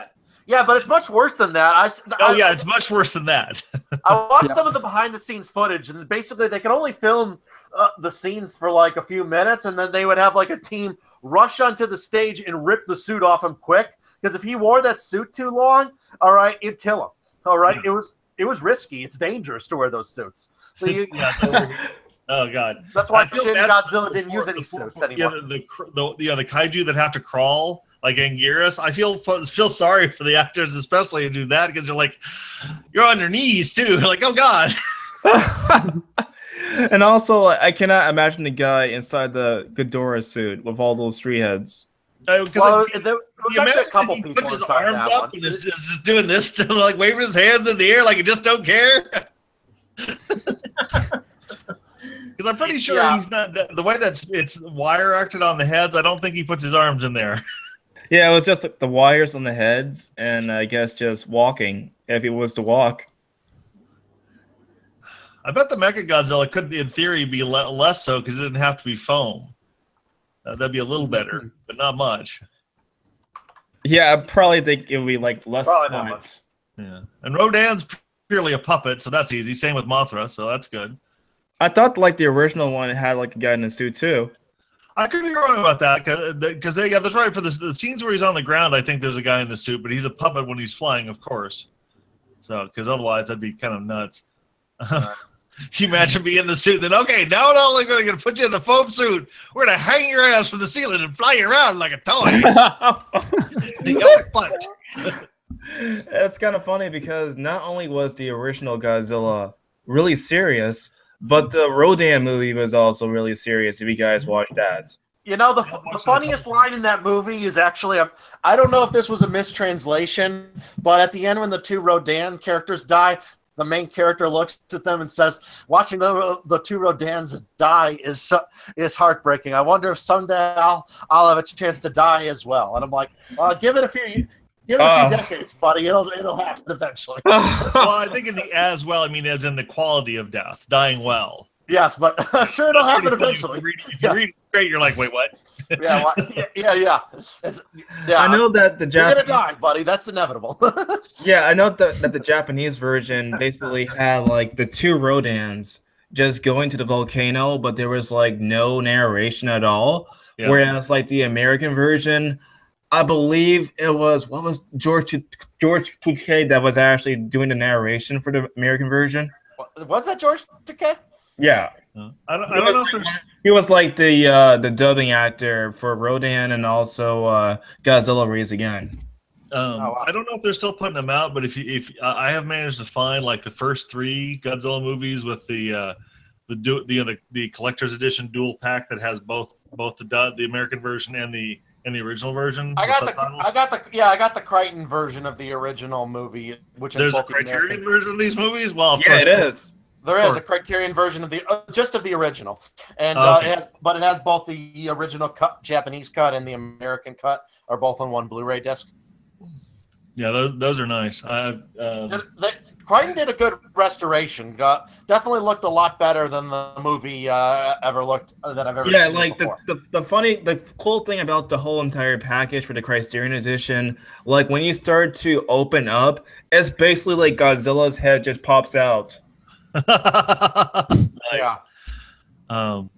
Yeah, but it's much worse than that. It's much worse than that. I watched some of the behind-the-scenes footage, and basically they could only film the scenes for like a few minutes, and then they would have like a team rush onto the stage and rip the suit off him quick, because if he wore that suit too long, all right, it'd kill him. All right, it was risky. It's dangerous to wear those suits. So oh god, that's why Shin Godzilla didn't use any suits anymore. The kaiju that have to crawl, like Anguirus, I feel sorry for the actors, especially who do that, because you're on your knees too. Like, oh god. And also, I cannot imagine the guy inside the Ghidorah suit with all those 3 heads. There was actually a couple people puts his inside arms that up one. and is just doing this, still like waving his hands in the air like he just don't care. Because I'm pretty sure he's not the way it's wire acted on the heads. I don't think he puts his arms in there. Yeah, it was just the wires on the heads, and I guess just walking, if he was to walk. I bet the Mechagodzilla could, in theory, be less so because it didn't have to be foam. That'd be a little better, but not much. Yeah, I probably think it would be like less points. Yeah, and Rodan's purely a puppet, so that's easy. Same with Mothra, so that's good. I thought like the original one had like a guy in a suit too. I could be wrong about that, because that's right. For the scenes where he's on the ground, I think there's a guy in the suit, but he's a puppet when he's flying, of course. So, because otherwise that'd be kind of nuts. Can you imagine being in the suit? Then okay, now not only going to put you in the foam suit, we're going to hang your ass from the ceiling and fly you around like a toy. That's kind of funny, because not only was the original Godzilla really serious, but the Rodan movie was also really serious, if you guys watched that. You know, the funniest line in that movie is actually, I don't know if this was a mistranslation, but at the end when the 2 Rodan characters die, the main character looks at them and says, watching the 2 Rodans die is heartbreaking. I wonder if someday I'll have a chance to die as well. And I'm like, give it a few decades, buddy. It'll happen eventually. Well, I think in the as well, I mean as in the quality of death, dying well. Yes, but I'm sure it'll happen eventually. If you read it straight, you're like, wait, what? Yeah. I know that the You're gonna die, buddy. That's inevitable. Yeah, I know that the Japanese version basically had like the 2 Rodans just going to the volcano, but there was like no narration at all. Yeah. Whereas like the American version, I believe it was George Takei that was actually doing the narration for the American version. Was that George Takei? Yeah. I don't know if he was like the dubbing actor for Rodan and also Godzilla Raised Again. I don't know if they're still putting them out, but if I have managed to find like the first 3 Godzilla movies with the collector's edition dual pack that has both the American version and the original version. I got the Crichton version of the original movie, which is there's both a Criterion version of these movies. Well, of yeah, course it is. There is a Criterion version of the just of the original, and it has both the original cut, Japanese cut, and the American cut are both on one Blu-ray disc. Yeah, those are nice. Crichton did a good restoration. Definitely looked a lot better than the movie ever looked that I've ever seen. Yeah, like before. the cool thing about the whole entire package for the Criterion edition, like when you start to open up, it's basically like Godzilla's head just pops out. Nice. Yeah. So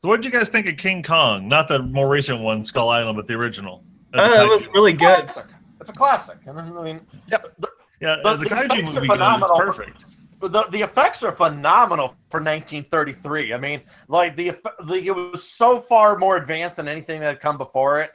what did you guys think of King Kong? Not the more recent one, Skull Island, but the original. It was really good. It's a classic. I mean, as a kaiju movie, it's perfect. The effects are phenomenal for 1933. I mean, like it was so far more advanced than anything that had come before it.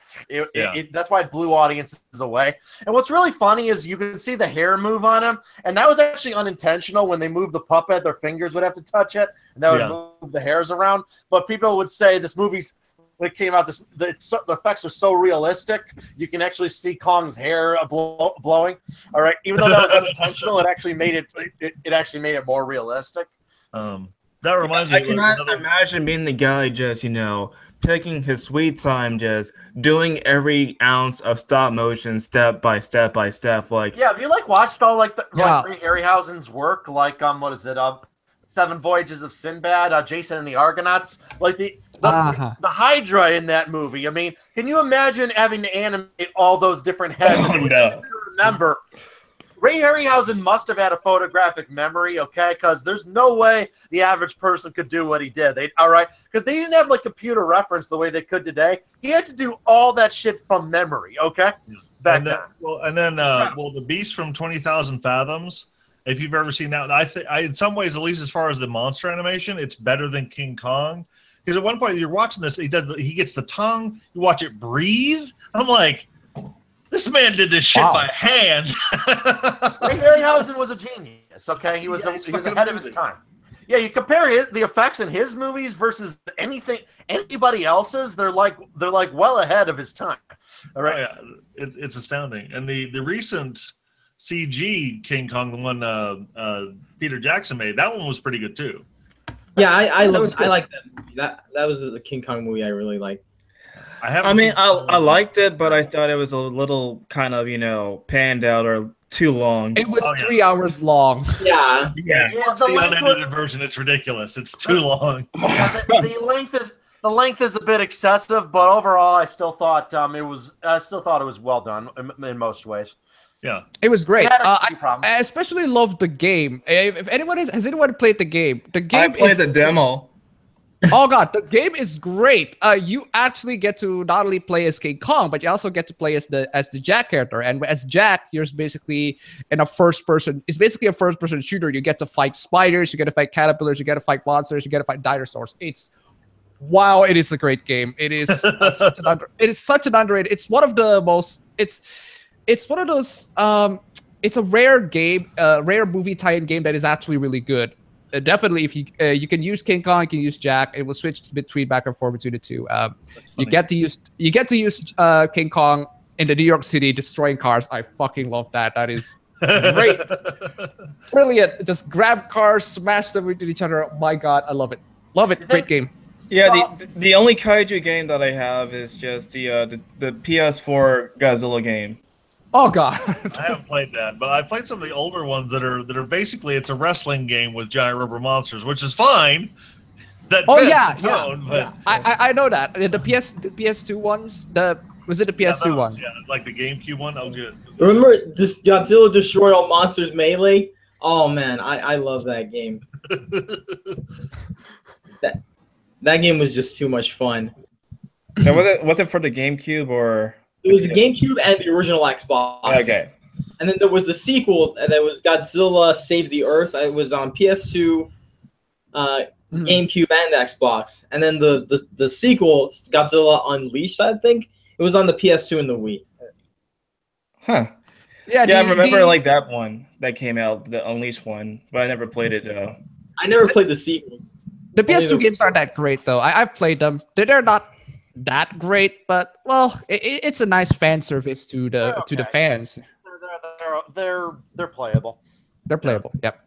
That's why it blew audiences away. And what's really funny is you can see the hair move on him, and that was actually unintentional. When they moved the puppet, their fingers would have to touch it, and that would move the hairs around. But people would say this movie's. When it came out, the effects are so realistic. You can actually see Kong's hair blowing. All right, even though that was unintentional, it actually made it more realistic. That reminds me. I cannot imagine being the guy just taking his sweet time, just doing every ounce of stop motion, step by step by step. Like, yeah, have you like watched all like Yeah. Ray Harryhausen's work? Like what is it? Seven Voyages of Sinbad, Jason and the Argonauts, like the Hydra in that movie. I mean, can you imagine having to animate all those different heads? Oh, no. Remember, Ray Harryhausen must have had a photographic memory, okay? Because there's no way the average person could do what he did. All right, because they didn't have like computer reference the way they could today. He had to do all that shit from memory, okay? And then, the Beast from 20,000 Fathoms. If you've ever seen that, I in some ways, at least as far as the monster animation, it's better than King Kong. Because at one point you're watching this, he gets the tongue, you watch it breathe. I'm like, this man did this shit by hand. Ray Harryhausen was a genius. Okay, he was ahead of his time. Yeah, you compare the effects in his movies versus anybody else's. They're like well ahead of his time. All right, it's astounding. And the recent CG King Kong, the one Peter Jackson made, that one was pretty good too. Yeah, I like that movie. That was the King Kong movie I really liked. I liked it, but I thought it was a little kind of, panned out or too long. It was 3 hours long. Yeah. It's the unedited version. It's ridiculous. It's too long. The length is a bit excessive, but overall, I still thought it was well done in most ways. Yeah, it was great. I especially loved the game. If anyone has anyone played the game? The game I played the demo. Oh god, the game is great. You actually get to not only play as King Kong, but you also get to play as the Jack character. And as Jack, you're basically in a first person. It's basically a first person shooter. You get to fight spiders, you get to fight caterpillars, you get to fight monsters, you get to fight dinosaurs. Wow, it is a great game. It is such an underrated. It's one of the most. It's one of those. It's a rare game, rare movie tie-in game that is actually really good. Definitely, if you can use King Kong, you can use Jack. It will switch back and forth between the two. You get to use King Kong in the New York City destroying cars. I fucking love that. That is great, brilliant. Just grab cars, smash them into each other. Oh my god, I love it. Love it. Great game. Yeah, the only Kaiju game that I have is just the PS4 Godzilla game. Oh god, I haven't played that, but I played some of the older ones that are basically it's a wrestling game with giant rubber monsters, which is fine. That I know that the PS2 ones. Was it the PS2 one? Yeah, like the GameCube one. Oh, good. Remember this Godzilla Destroy All Monsters Melee? Oh man, I love that game. That game was just too much fun. Now, was it for the GameCube or? It was the GameCube and the original Xbox. Okay. And then there was the sequel that was Godzilla Save the Earth. It was on PS2, GameCube, and Xbox. And then the sequel, Godzilla Unleashed, I think, it was on the PS2 and the Wii. Huh. Yeah, I remember like that one that came out, the Unleashed one, but I never played it though. I never played the sequels. The PS2 games aren't that great though. I've played them. They're not that great, but well, it's a nice fan service to the fans. They're playable. They're playable. Yep.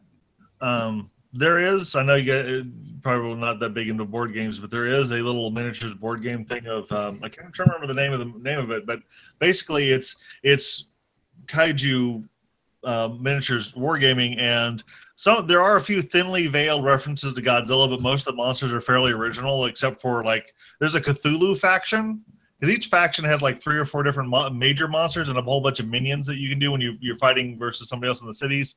There is. I know you guys probably not that big into board games, but there is a little miniatures board game thing of I can't remember the name of it, but basically it's Kaiju miniatures wargaming, and there are a few thinly veiled references to Godzilla, but most of the monsters are fairly original, except for like there's a Cthulhu faction, because each faction has like 3 or 4 different major monsters and a whole bunch of minions that you can do when you're fighting versus somebody else in the cities.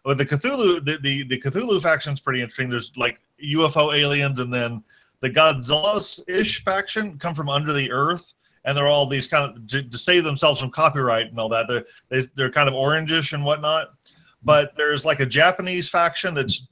But the Cthulhu, the Cthulhu faction is pretty interesting. There's like UFO aliens, and then the Godzilla-ish faction come from under the earth, and they're all these kind of to save themselves from copyright and all that. They're kind of orangish and whatnot. But there's like a Japanese faction that's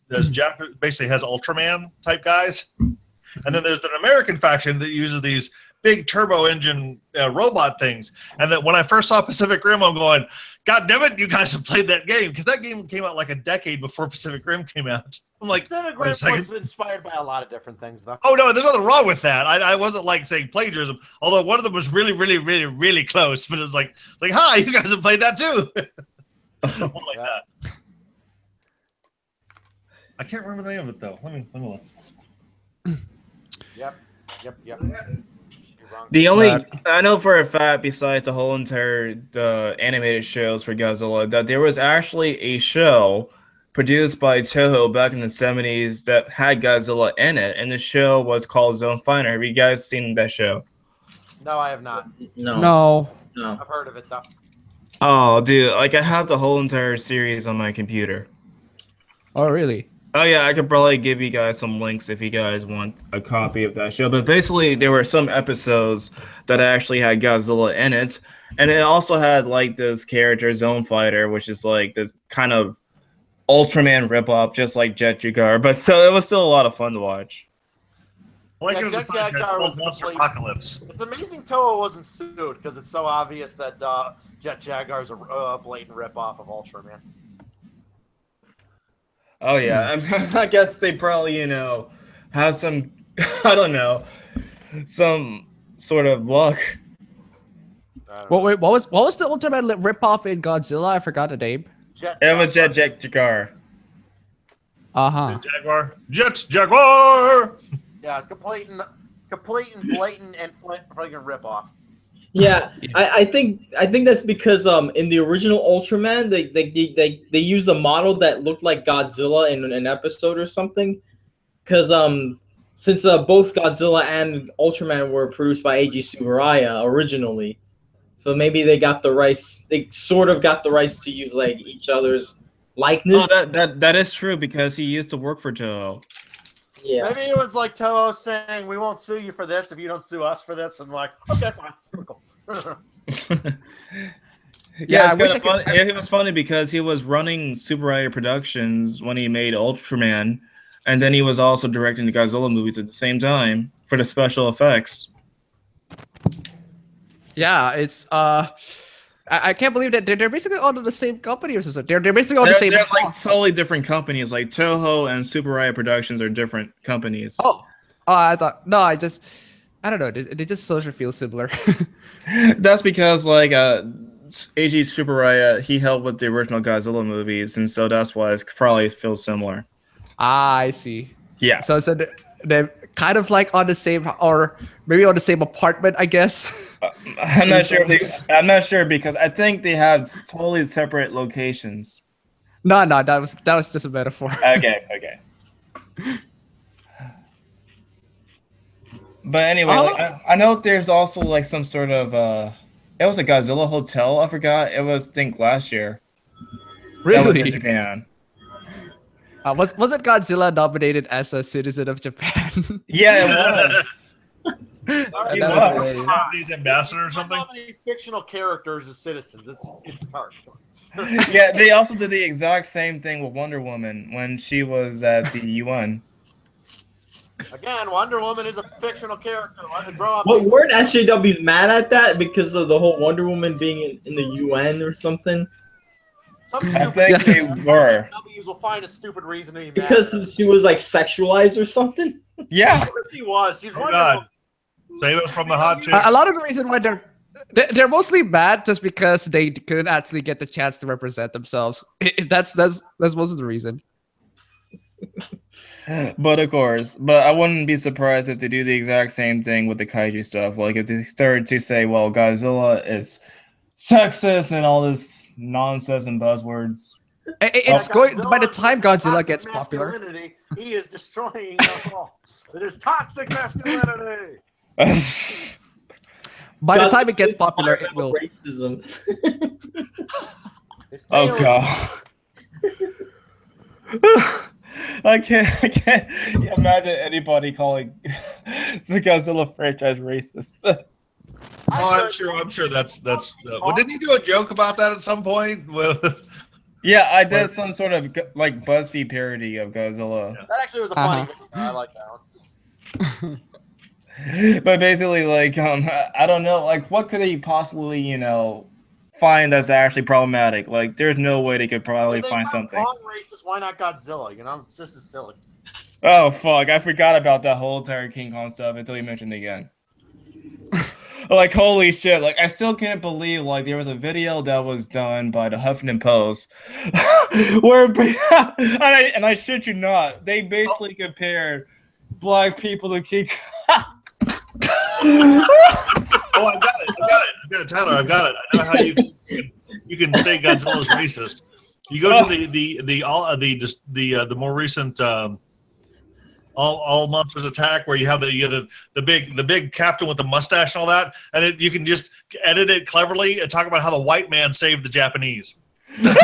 basically has Ultraman type guys, and then there's an American faction that uses these big turbo engine robot things. And that when I first saw Pacific Rim, I'm going, God damn it, you guys have played that game, because that game came out like a decade before Pacific Rim came out. I'm like, Pacific Rim was inspired by a lot of different things, though. Oh no, there's nothing wrong with that. I wasn't like saying plagiarism, although one of them was really, really, really, really close. But it's like, hi, you guys have played that too. Something like that. I can't remember the name of it though. Let me look. Yep. The only I know for a fact, besides the whole entire animated shows for Godzilla, that there was actually a show produced by Toho back in the 70s that had Godzilla in it, and the show was called Zone Finder. Have you guys seen that show? No, I have not. No. I've heard of it though. Oh, dude, like I have the whole entire series on my computer. Oh, really? Oh yeah, I could probably give you guys some links if you guys want a copy of that show. But basically, there were some episodes that actually had Godzilla in it, and it also had like this character Zone Fighter, which is like this kind of Ultraman ripoff, just like Jet Jaguar. But so it was still a lot of fun to watch. Jet Jaguar was Monster Apocalypse. It's amazing Toho wasn't sued because it's so obvious that Jet Jaguar is a blatant ripoff of Ultraman. Oh yeah, I guess they probably have some I don't know, some sort of luck. Well, wait, what was the Ultraman ripoff in Godzilla? I forgot the name. It was Jet Jaguar. Jet Jaguar. Yeah, it's complete and blatant and friggin' ripoff. Yeah, I think that's because in the original Ultraman they used a model that looked like Godzilla in an episode or something, because since both Godzilla and Ultraman were produced by Eiji Tsuburaya originally, so maybe they got the rights. They sort of got the rights to use like each other's likeness. Oh, that is true because he used to work for Toho. Yeah. Maybe it was like Toho saying, "We won't sue you for this if you don't sue us for this," and like, okay, fine. Yeah, it was funny because he was running Tsuburaya Productions when he made Ultraman, and then he was also directing the Godzilla movies at the same time for the special effects. Yeah, it's I can't believe that they're basically all the same company or something. They're basically all the same. They're like totally different companies. Like Toho and Tsuburaya Productions are different companies. Oh, I thought no. I don't know. They just sort of feel similar. That's because like Eiji Tsuburaya, he helped with the original Godzilla movies, and so that's why it probably feels similar. I see. Yeah. So they're kind of like on the same, or maybe on the same apartment, I guess. I'm not sure. I'm not sure because I think they have totally separate locations. No, that was just a metaphor. Okay. But anyway, like, I know there's also like some sort of it was a Godzilla hotel. I forgot. It was, I think, last year. Really? That was in Japan. Wasn't Godzilla nominated as a citizen of Japan? Yeah, it was. He was Japanese ambassador or something. How many fictional characters as citizens? It's hard. Yeah, they also did the exact same thing with Wonder Woman when she was at the UN. Again, Wonder Woman is a fictional character. But weren't SJWs mad at that because of the whole Wonder Woman being in the UN or something? I think they were. SJWs will find a stupid reason to be mad. Because she was like sexualized or something? Yeah. She was. She's Wonder God. Woman. Save us from the hot chick. A lot of the reason why they're mostly mad just because they couldn't actually get the chance to represent themselves. That's most of the reason. But of course, I wouldn't be surprised if they do the exact same thing with the kaiju stuff. Like if they started to say, well, Godzilla is sexist and all this nonsense and buzzwords. It's going by the time Godzilla gets popular. He is destroying us all. It is toxic masculinity. By the time it gets popular, it will. Racism. Oh god. I can't imagine anybody calling the Godzilla franchise racist. Oh, I'm sure that's well, didn't you do a joke about that at some point? Yeah, I did some sort of like BuzzFeed parody of Godzilla. That actually was a funny video. I like that one. But basically, like, I don't know, like, what could he possibly, find that's actually problematic? Like, there's no way they could probably find something. Racist, why not Godzilla? It's just as silly. Oh fuck! I forgot about that whole entire King Kong stuff until you mentioned it again. Like, holy shit! Like, I still can't believe like there was a video that was done by the Huffington Post where, and I shit you not, they basically compared black people to King Kong. Oh, I got it, Tyler. I've got it. I know how you can say Godzilla's racist. You go to the more recent all monsters attack, where you have the big captain with the mustache and all that, and you can just edit it cleverly and talk about how the white man saved the Japanese. Because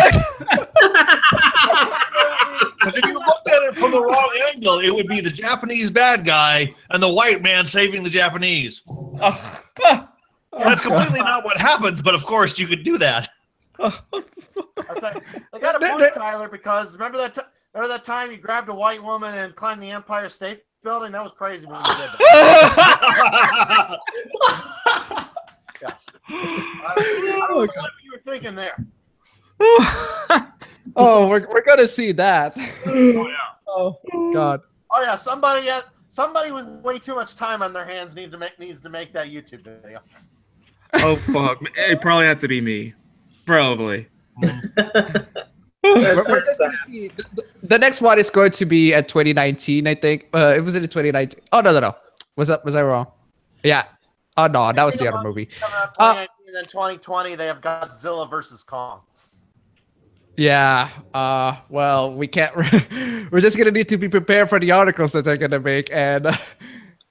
if you looked at it from the wrong angle, it would be the Japanese bad guy and the white man saving the Japanese. That's completely not what happens, but of course you could do that. I got a point, Tyler, because remember that time you grabbed a white woman and climbed the Empire State Building? That was crazy when you did that. Yes. I don't know what you were thinking there. Oh, we're gonna see that. Oh yeah. Oh God. Oh yeah. Somebody with way too much time on their hands needs to make that YouTube video. Oh fuck! It probably have to be me. Probably. We're just gonna see. The next one is going to be at 2019, I think. It was in 2019. Oh no. Was I wrong? Yeah. Oh no, that was the other movie. 2019, and then 2020 they have Godzilla versus Kong. Yeah. Well, we can't. We're just gonna need to be prepared for the articles that they're gonna make, and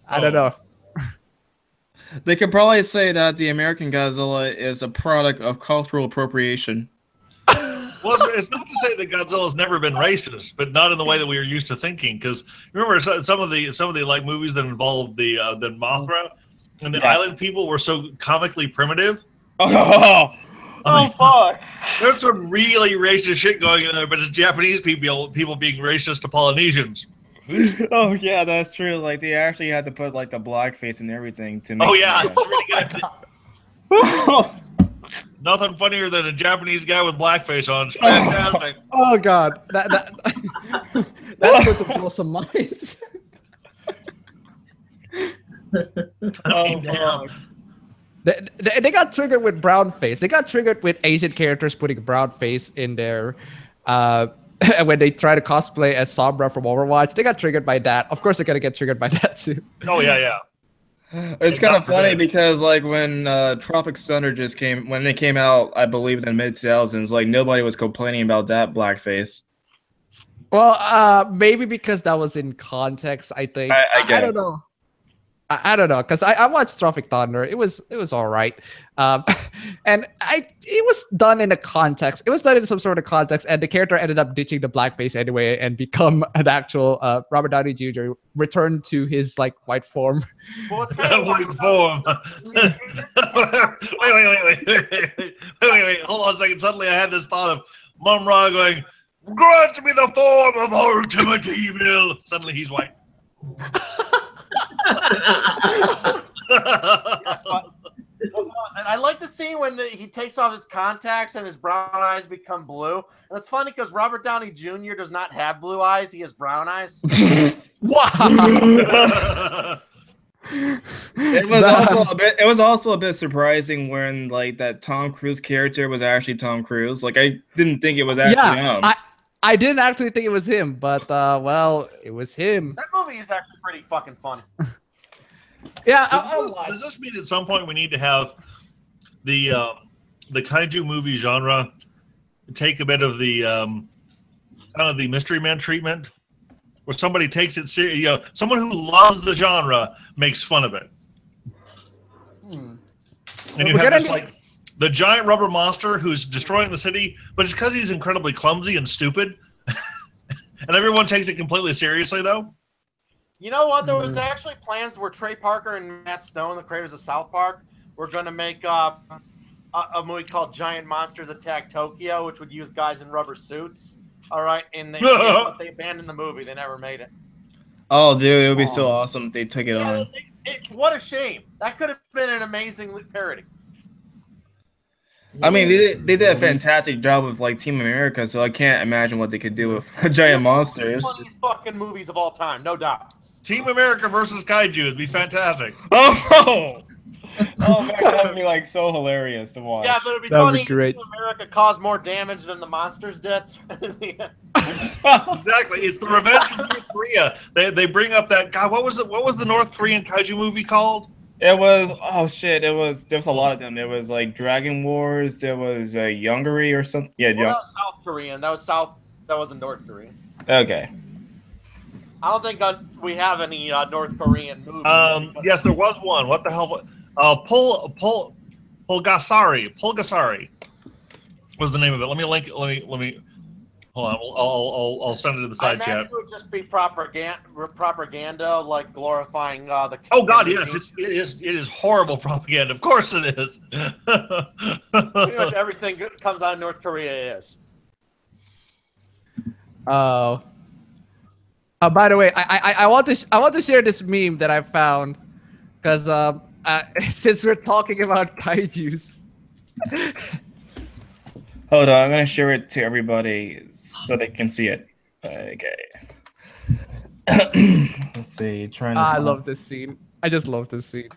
I don't know. They could probably say that the American Godzilla is a product of cultural appropriation. Well, it's not to say that Godzilla's never been racist, but not in the way that we are used to thinking. Because remember, some of the like movies that involved the Mothra and the island people were so comically primitive. Oh fuck! There's some really racist shit going on there, but it's Japanese people being racist to Polynesians. Oh yeah, that's true. Like they actually had to put like the blackface and everything to make. Oh yeah, it's really good. Nothing funnier than a Japanese guy with blackface on. It's fantastic. Oh God, that's going to blow some minds. Oh, They got triggered with brown face. They got triggered with Asian characters putting brown face in their when they try to cosplay as Sombra from Overwatch. They got triggered by that. Of course, they're gonna get triggered by that too. Oh yeah. It's kind of funny because like when Tropic Thunder when they came out, I believe in the mid-2000s, like nobody was complaining about that blackface. Well, maybe because that was in context. I think I don't know. I don't know, because I watched Tropic Thunder. It was all right, and it was done in a context. It was done in some sort of context, and the character ended up ditching the blackface anyway and become an actual Robert Downey Jr. returned to his like white form. Well, it's kind of white form. Wait. Hold on a second. Suddenly, I had this thought of Mum Ra going, "Grant me the form of ultimate evil." Suddenly, he's white. I like the scene when he takes off his contacts and his brown eyes become blue. And it's funny because Robert Downey Jr. does not have blue eyes; he has brown eyes. Wow. It was also a bit surprising when like that Tom Cruise character was actually Tom Cruise. Like I didn't think it was actually him. I didn't actually think it was him, but well, it was him. That movie is actually pretty fucking funny. Yeah. Does this mean at some point we need to have the kaiju movie genre take a bit of the kind of the Mystery Men treatment, where somebody takes it serious? Someone who loves the genre makes fun of it. And you have this like the giant rubber monster who's destroying the city, but it's because he's incredibly clumsy and stupid, and everyone takes it completely seriously though. You know what? There was actually plans where Trey Parker and Matt Stone, the creators of South Park, were going to make a movie called Giant Monsters Attack Tokyo, which would use guys in rubber suits. All right, and they abandoned the movie. They never made it. Oh, dude, it would be so awesome if they took it on. What a shame. That could have been an amazing parody. I mean, they did a fantastic job with like Team America, so I can't imagine what they could do with giant monsters. Funniest fucking movies of all time, no doubt. Team America versus Kaiju would be fantastic. Oh man, that would be like so hilarious to watch. Yeah, but it'd be That would funny be great. if America caused more damage than the monsters did. Exactly, it's the Revenge of North Korea. They bring up that God. What was the North Korean kaiju movie called? It was there was a lot of them. There was like Dragon Wars. There was Yongari or something. Yeah, well, that was South Korean. That was South. That wasn't North Korean. Okay. I don't think we have any North Korean movies. Yes, there was one. What the hell? Pulgasari was the name of it. Let me link. Let me. Hold on. I'll send it to the side chat. It would just be propaganda, like glorifying the. Oh God, yes, it is horrible propaganda. Of course it is. Pretty much everything that comes out of North Korea is. Oh. By the way, I want to share this meme that I found because since we're talking about kaijus. Hold on, I'm gonna share it to everybody so they can see it. Okay. Let's see. I love this scene. I just love this scene.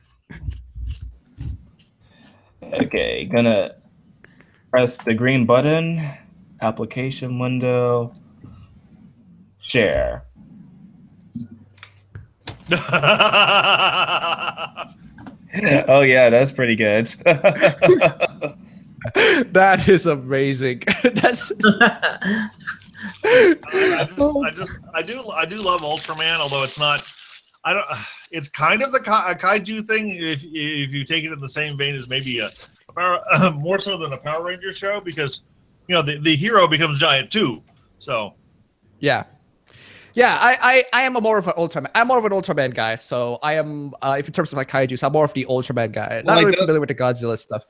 Okay, gonna press the green button, application window, share. Oh yeah, that's pretty good. That is amazing. That's. I do love Ultraman, although it's not. I don't. It's kind of a kaiju thing if you take it in the same vein as maybe more so than a Power Rangers show, because the hero becomes giant too. So. Yeah. Yeah, I am more of an Ultraman. I'm more of an Ultraman guy. So I am, if in terms of like kaijus, I'm more of the Ultraman guy. Not really familiar with the Godzilla stuff.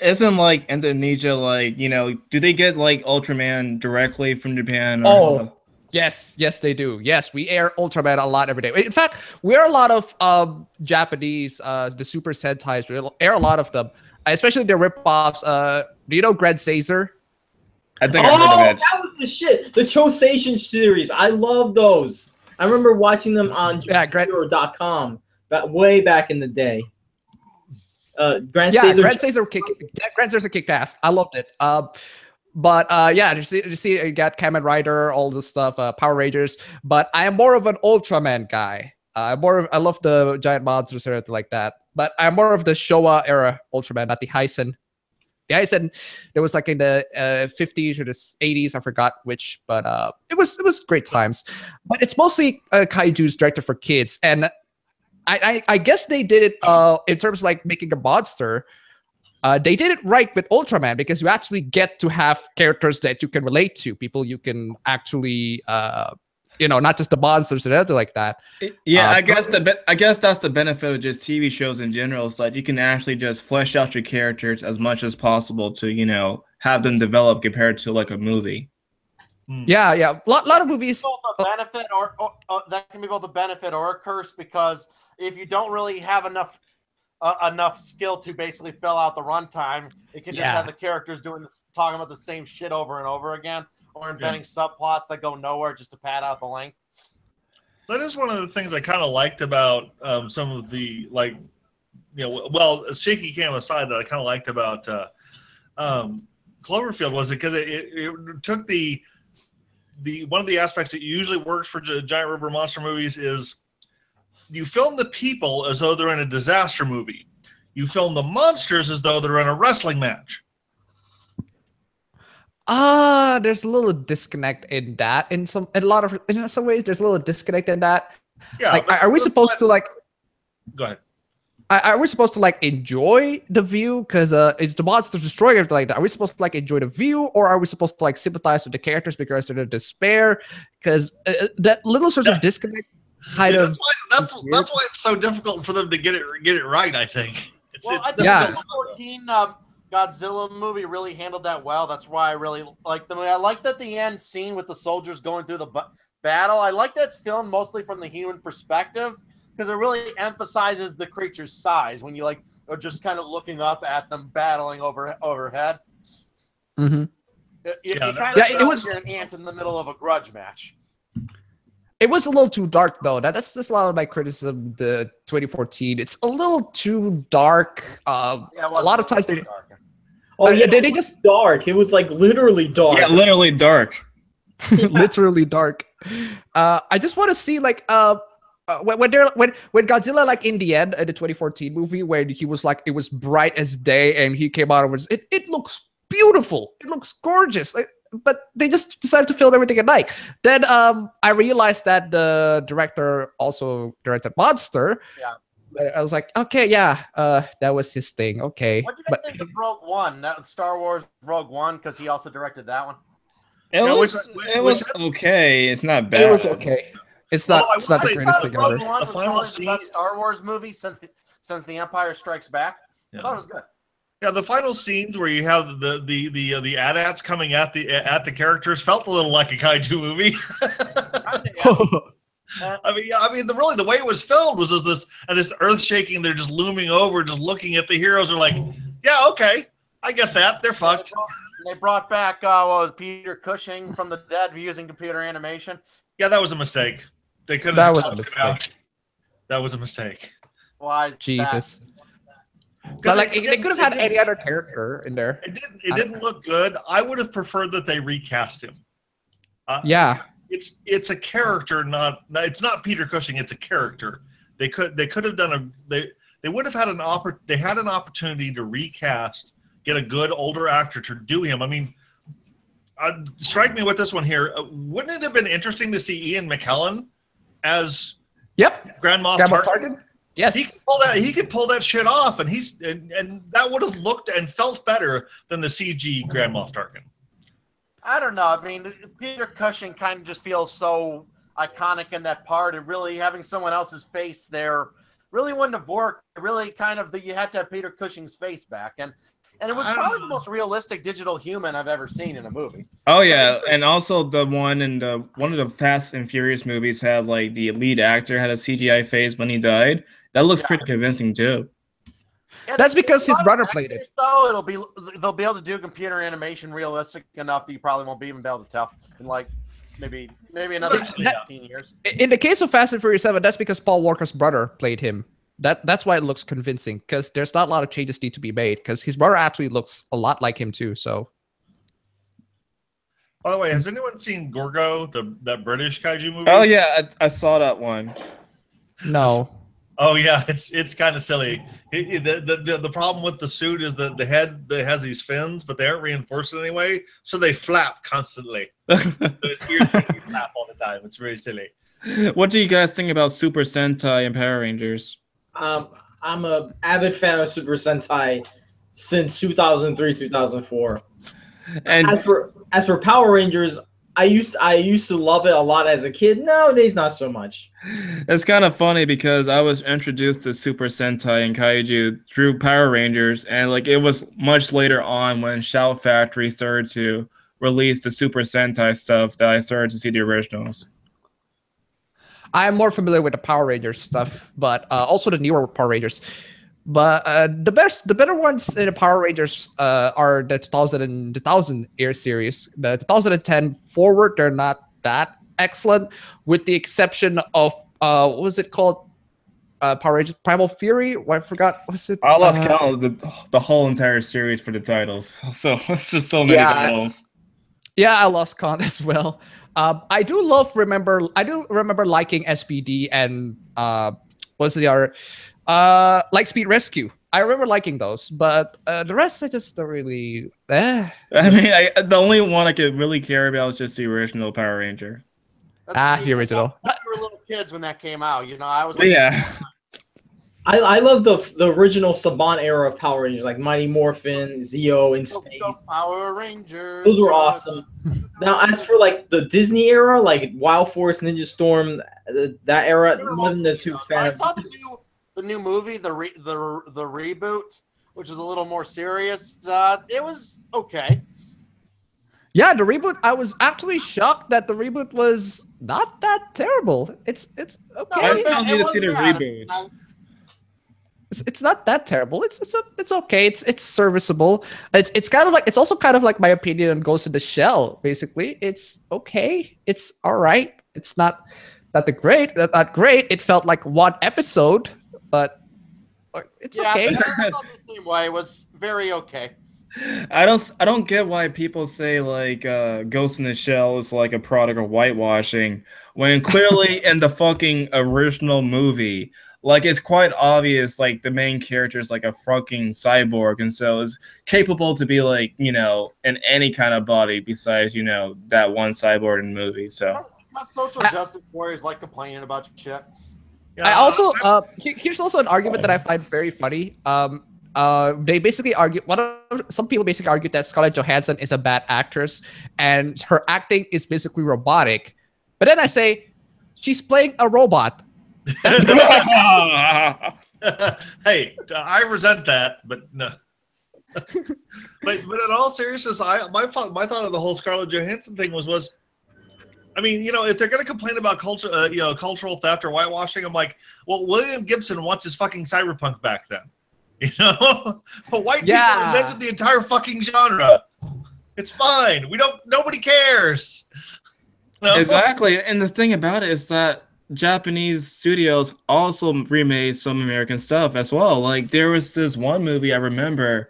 Isn't like Indonesia like do they get like Ultraman directly from Japan? Oh, yes, they do. Yes, we air Ultraman a lot every day. In fact, we air a lot of Japanese, the Super Sentais. We air a lot of them, especially the ripoffs. Do you know Grand Caesar? I think I heard of it. That was the shit. The Chosation series. I love those. I remember watching them on Gamera.com way back in the day. Grand Caesar kicked ass. I loved it. But yeah, you see, you got Kamen Rider, all this stuff, Power Rangers. But I am more of an Ultraman guy. I love the giant monsters or anything like that. But I'm more of the Showa era Ultraman, not the Heisen. The Heisen, it was like in the 50s or the 80s. I forgot which, but it was great times. But it's mostly kaiju's directed for kids, and I guess they did it in terms of like making a monster. They did it right with Ultraman because you actually get to have characters that you can relate to, people you can actually, not just the monsters and everything like that. Yeah, I guess that's the benefit of just TV shows in general. It's like you can actually just flesh out your characters as much as possible to have them develop compared to like a movie. Yeah. A lot of movies. The benefit or that can be both a benefit or a curse, because if you don't really have enough skill to basically fill out the runtime, it can just have the characters talking about the same shit over and over again, or inventing subplots that go nowhere just to pad out the length. That is one of the things I kind of liked about some of the shaky cam aside, that I kind of liked about Cloverfield was because it took the one of the aspects that usually works for giant river monster movies is you film the people as though they're in a disaster movie. You film the monsters as though they're in a wrestling match. There's a little disconnect in that. In some ways, there's a little disconnect in that. Yeah. Like, are we supposed to like? Go ahead. Are we supposed to like enjoy the view because it's the monsters destroying everything like that? Are we supposed to like enjoy the view, or are we supposed to like sympathize with the characters because they're in despair? Because that little sort of disconnect kind of. That's why it's so difficult for them to get it right. I think. I think the 2014 Godzilla movie really handled that well. That's why I really like the movie. I like that the end scene with the soldiers going through the battle. I like that it's filmed mostly from the human perspective, because it really emphasizes the creature's size when you are just kind of looking up at them battling overhead. Mm-hmm. It was an ant in the middle of a grudge match. It was a little too dark though. That's a lot of my criticism. The 2014, it's a little too dark. A lot of times they. They just dark. It was like literally dark. Yeah, literally dark. Literally dark. I just want to see like when Godzilla, like in the end, in the 2014 movie, when he was like, it was bright as day, and he came out and was, it looks beautiful, it looks gorgeous. But they just decided to film everything at night. Then I realized that the director also directed Monster. Yeah. I was like, okay, yeah, that was his thing. Okay. What do you guys think of Rogue One? That Star Wars Rogue One, because he also directed that one. It was okay. It's not bad. It was okay. It's not the greatest thing ever. The final scene, the best Star Wars movie since the Empire Strikes Back. I thought it was good. Yeah, the final scenes where you have the AT-ATs coming at the characters felt a little like a kaiju movie. I mean, the way it was filmed was this earth shaking. They're just looming over, just looking at the heroes. Are like, yeah, okay, I get that. They're fucked. They brought back what was Peter Cushing from the dead using computer animation. Yeah, that was a mistake. They could have. That was a mistake. That was a mistake. Why? Jesus. But like they could have had any other character in there. It didn't look good. I would have preferred that they recast him. Yeah, it's a character, it's not Peter Cushing. It's a character. They could have done they would have had an opportunity to recast, get a good older actor to do him. I mean, strike me with this one here. Wouldn't it have been interesting to see Ian McKellen as Grand Moff Tarkin? Yes, he could pull that shit off, and and that would have looked and felt better than the CG Grand Moff Tarkin. I don't know. I mean, Peter Cushing kind of just feels so iconic in that part, and really having someone else's face there really wouldn't have worked. Really, you had to have Peter Cushing's face back, and it was probably the most realistic digital human I've ever seen in a movie. Oh yeah, and also the one in one of the Fast and Furious movies had like the lead actor had a CGI face when he died. That looks pretty convincing too. Yeah, that's because his brother played it. So they'll be able to do computer animation realistic enough that you probably won't be even able to tell in like maybe another 15 years. In the case of Fast and Furious 7, that's because Paul Walker's brother played him. That's why it looks convincing, because there's not a lot of changes need to be made, because his brother actually looks a lot like him too. So, by the way, has anyone seen Gorgo, that British kaiju movie? Oh yeah, I saw that one. No. Oh yeah, it's kind of silly. The problem with the suit is that the head that has these fins, but they aren't reinforced in any way, so they flap constantly. So it's weird that you flap all the time. It's really silly. What do you guys think about Super Sentai and Power Rangers? I'm a avid fan of Super Sentai since 2003, 2004. And as for Power Rangers, I used to love it a lot as a kid. Nowadays, not so much. It's kind of funny because I was introduced to Super Sentai and Kaiju through Power Rangers, and like it was much later on when Shout Factory started to release the Super Sentai stuff that I started to see the originals. I'm more familiar with the Power Rangers stuff, but also the newer Power Rangers. But the better ones in the Power Rangers are the 2000 Air series. The 2010 forward, they're not that excellent, with the exception of what was it called? Power Rangers Primal Fury. I forgot. What was it? I lost count of the whole entire series for the titles. So it's just so many titles. Yeah, I lost count as well. I do remember liking SPD and what's the other? Lightspeed Rescue. I remember liking those, but the rest I just don't really. I mean, the only one I could really care about is just the original Power Ranger. The original. We were little kids when that came out. You know, I was like, yeah. I love the original Saban era of Power Rangers, like Mighty Morphin, Zeo, and Space. Power Rangers. Those were awesome. Now, as for like the Disney era, like Wild Force, Ninja Storm, that era wasn't a too fan. I saw the new movie, the reboot, which was a little more serious. It was okay. Yeah, the reboot. I was actually shocked that the reboot was not that terrible. It's okay. I still need to see the reboot. It's not that terrible. It's okay. It's serviceable. It's kind of like, it's also kind of like my opinion on Ghost in the Shell. Basically, it's okay. It's all right. It's not that great. It felt like one episode, but it's okay. I felt the same way. It was very okay. I don't get why people say like Ghost in the Shell is like a product of whitewashing when clearly in the fucking original movie, like it's quite obvious, like the main character is like a fucking cyborg, and so is capable to be like, you know, in any kind of body besides, you know, that one cyborg in the movie. So my social justice warriors like complaining about your shit. I also here's also an argument that I find very funny. They basically argue some people basically argue that Scarlett Johansson is a bad actress and her acting is basically robotic. But then I say she's playing a robot. Hey, I resent that, but no. but in all seriousness, my thought of the whole Scarlett Johansson thing was, I mean, you know, if they're going to complain about culture, you know, cultural theft or whitewashing, I'm like, well, William Gibson wants his fucking cyberpunk back then, you know. But white people invented the entire fucking genre. It's fine. Nobody cares. No? Exactly, and the thing about it is that Japanese studios also remade some American stuff as well. Like there was this one movie I remember.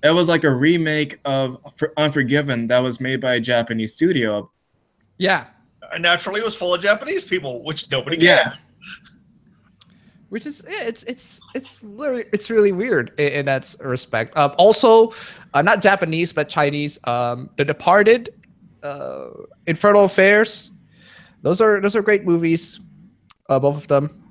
It was like a remake of Unforgiven that was made by a Japanese studio. Yeah. And naturally it was full of Japanese people, which nobody cared. Yeah. Which is it's really weird in that respect. Also, not Japanese but Chinese. The Departed, Infernal Affairs. Those are great movies, both of them.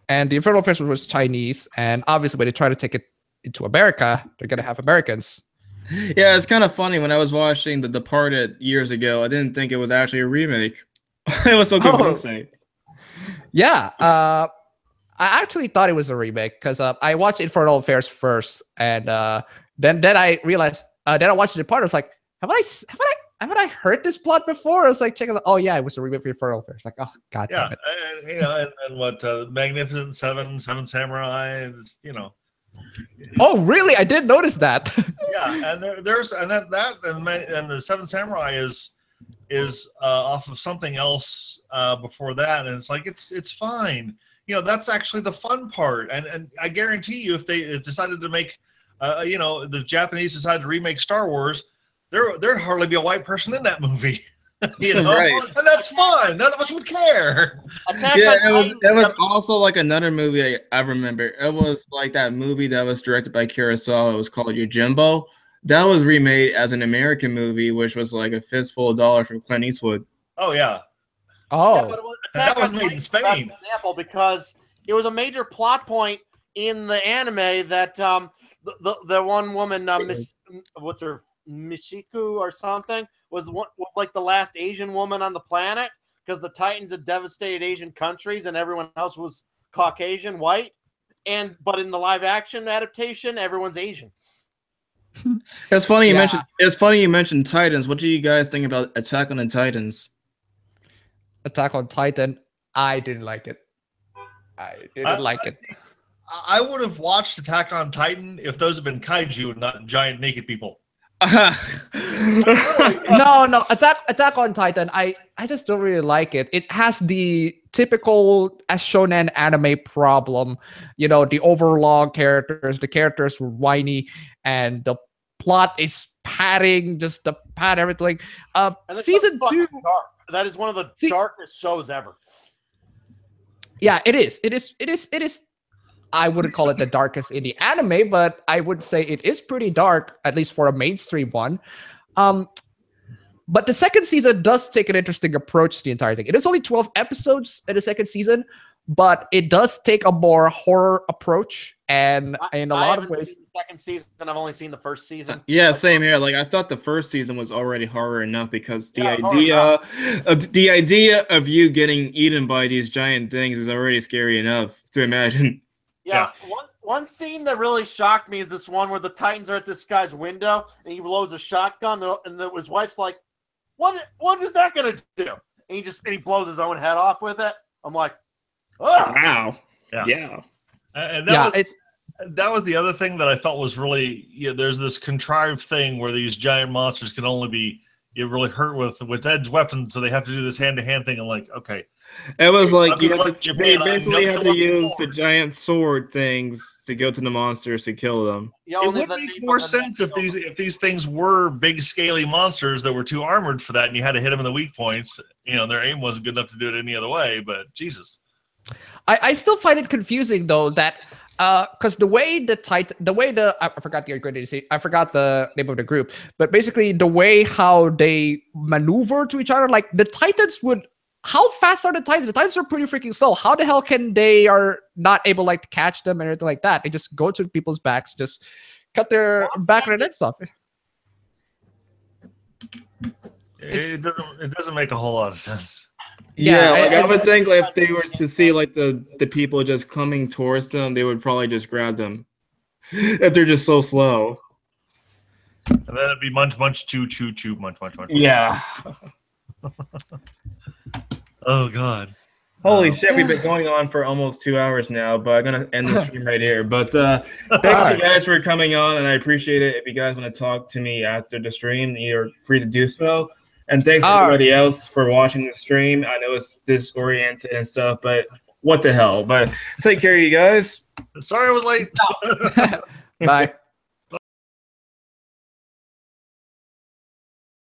And the Infernal Affairs was Chinese, and obviously when they try to take it into America, they're gonna have Americans. Yeah, it's kind of funny. When I was watching The Departed years ago, I didn't think it was actually a remake. It was so convincing. Yeah, I actually thought it was a remake because I watched Infernal Affairs first, and then I realized. Then I watched The Departed. I was like, haven't I heard this plot before? I was like checking. Oh yeah, it was a remake for Infernal Affairs. Like, oh god. Yeah, damn it. and, you know, and what Magnificent Seven, Seven Samurai, you know. Oh really? I did notice that. Yeah, and and the Seven Samurai is off of something else before that, and it's like it's fine. You know, that's actually the fun part, and I guarantee you, if they decided to make, you know, the Japanese decided to remake Star Wars, there'd hardly be a white person in that movie. You know, right. And that's fine. None of us would care. It was also like another movie I remember. It was like that movie that was directed by Kurosawa. It was called Yojimbo. That was remade as an American movie, which was like a fistful of dollars from Clint Eastwood. Oh yeah. Oh, yeah, but that was made in Spain. Example, because it was a major plot point in the anime that the one woman, what's her, Michiku or something, was like the last Asian woman on the planet, because the Titans had devastated Asian countries and everyone else was Caucasian, white, but in the live action adaptation, everyone's Asian. It's funny you mentioned. It's funny you mentioned Titans. What do you guys think about Attack on the Titans? Attack on Titan. I didn't like it. I would have watched Attack on Titan if those had been kaiju and not giant naked people. No, Attack on Titan. I just don't really like it. It has the typical shonen anime problem. You know, the overlong characters. The characters were whiny, and the plot is padding, just to pad everything. Season 2. Dark. That is one of the darkest shows ever. Yeah, it is. It is. I wouldn't call it the darkest in the anime, but I would say it is pretty dark, at least for a mainstream one. But the second season does take an interesting approach to the entire thing. It is only 12 episodes in the second season, but it does take a more horror approach, and in a lot of ways. The second season, I've only seen the first season. Yeah, same here. Like I thought the first season was already horror enough, because the idea of you getting eaten by these giant things is already scary enough to imagine. Yeah. One scene that really shocked me is this one where the Titans are at this guy's window and he loads a shotgun, and his wife's like, "What is that gonna do?" And he blows his own head off with it. I'm like, oh wow, yeah. And that was the other thing that I felt was really, there's this contrived thing where these giant monsters can only be really hurt with edged weapons, so they have to do this hand-to-hand thing. I'm like, okay, It was like I mean, they basically had to use the giant sword things to go to the monsters to kill them. It would make more sense if these things were big scaly monsters that were too armored for that, and you had to hit them in the weak points. You know, their aim wasn't good enough to do it any other way. But Jesus, I still find it confusing though that because the way I forgot I forgot the name of the group, but basically the way how they maneuver to each other, like the Titans would. How fast are the Titans? The Titans are pretty freaking slow. How the hell can they are not able like to catch them and everything like that? They just go to people's backs, just cut their back and their necks off. It doesn't make a whole lot of sense. Yeah, like I would think if they were to see like the people just coming towards them, they would probably just grab them. If they're just so slow. And then it'd be munch, munch, chew, chew, chew, munch, munch, munch. Yeah. Oh God. Holy shit, we've been going on for almost 2 hours now, but I'm going to end the stream right here. But thanks you guys for coming on, and I appreciate it. If you guys want to talk to me after the stream, you're free to do so. And thanks to everybody else for watching the stream. I know it's disoriented and stuff, but what the hell. But take care of you guys. Sorry I was late. Bye.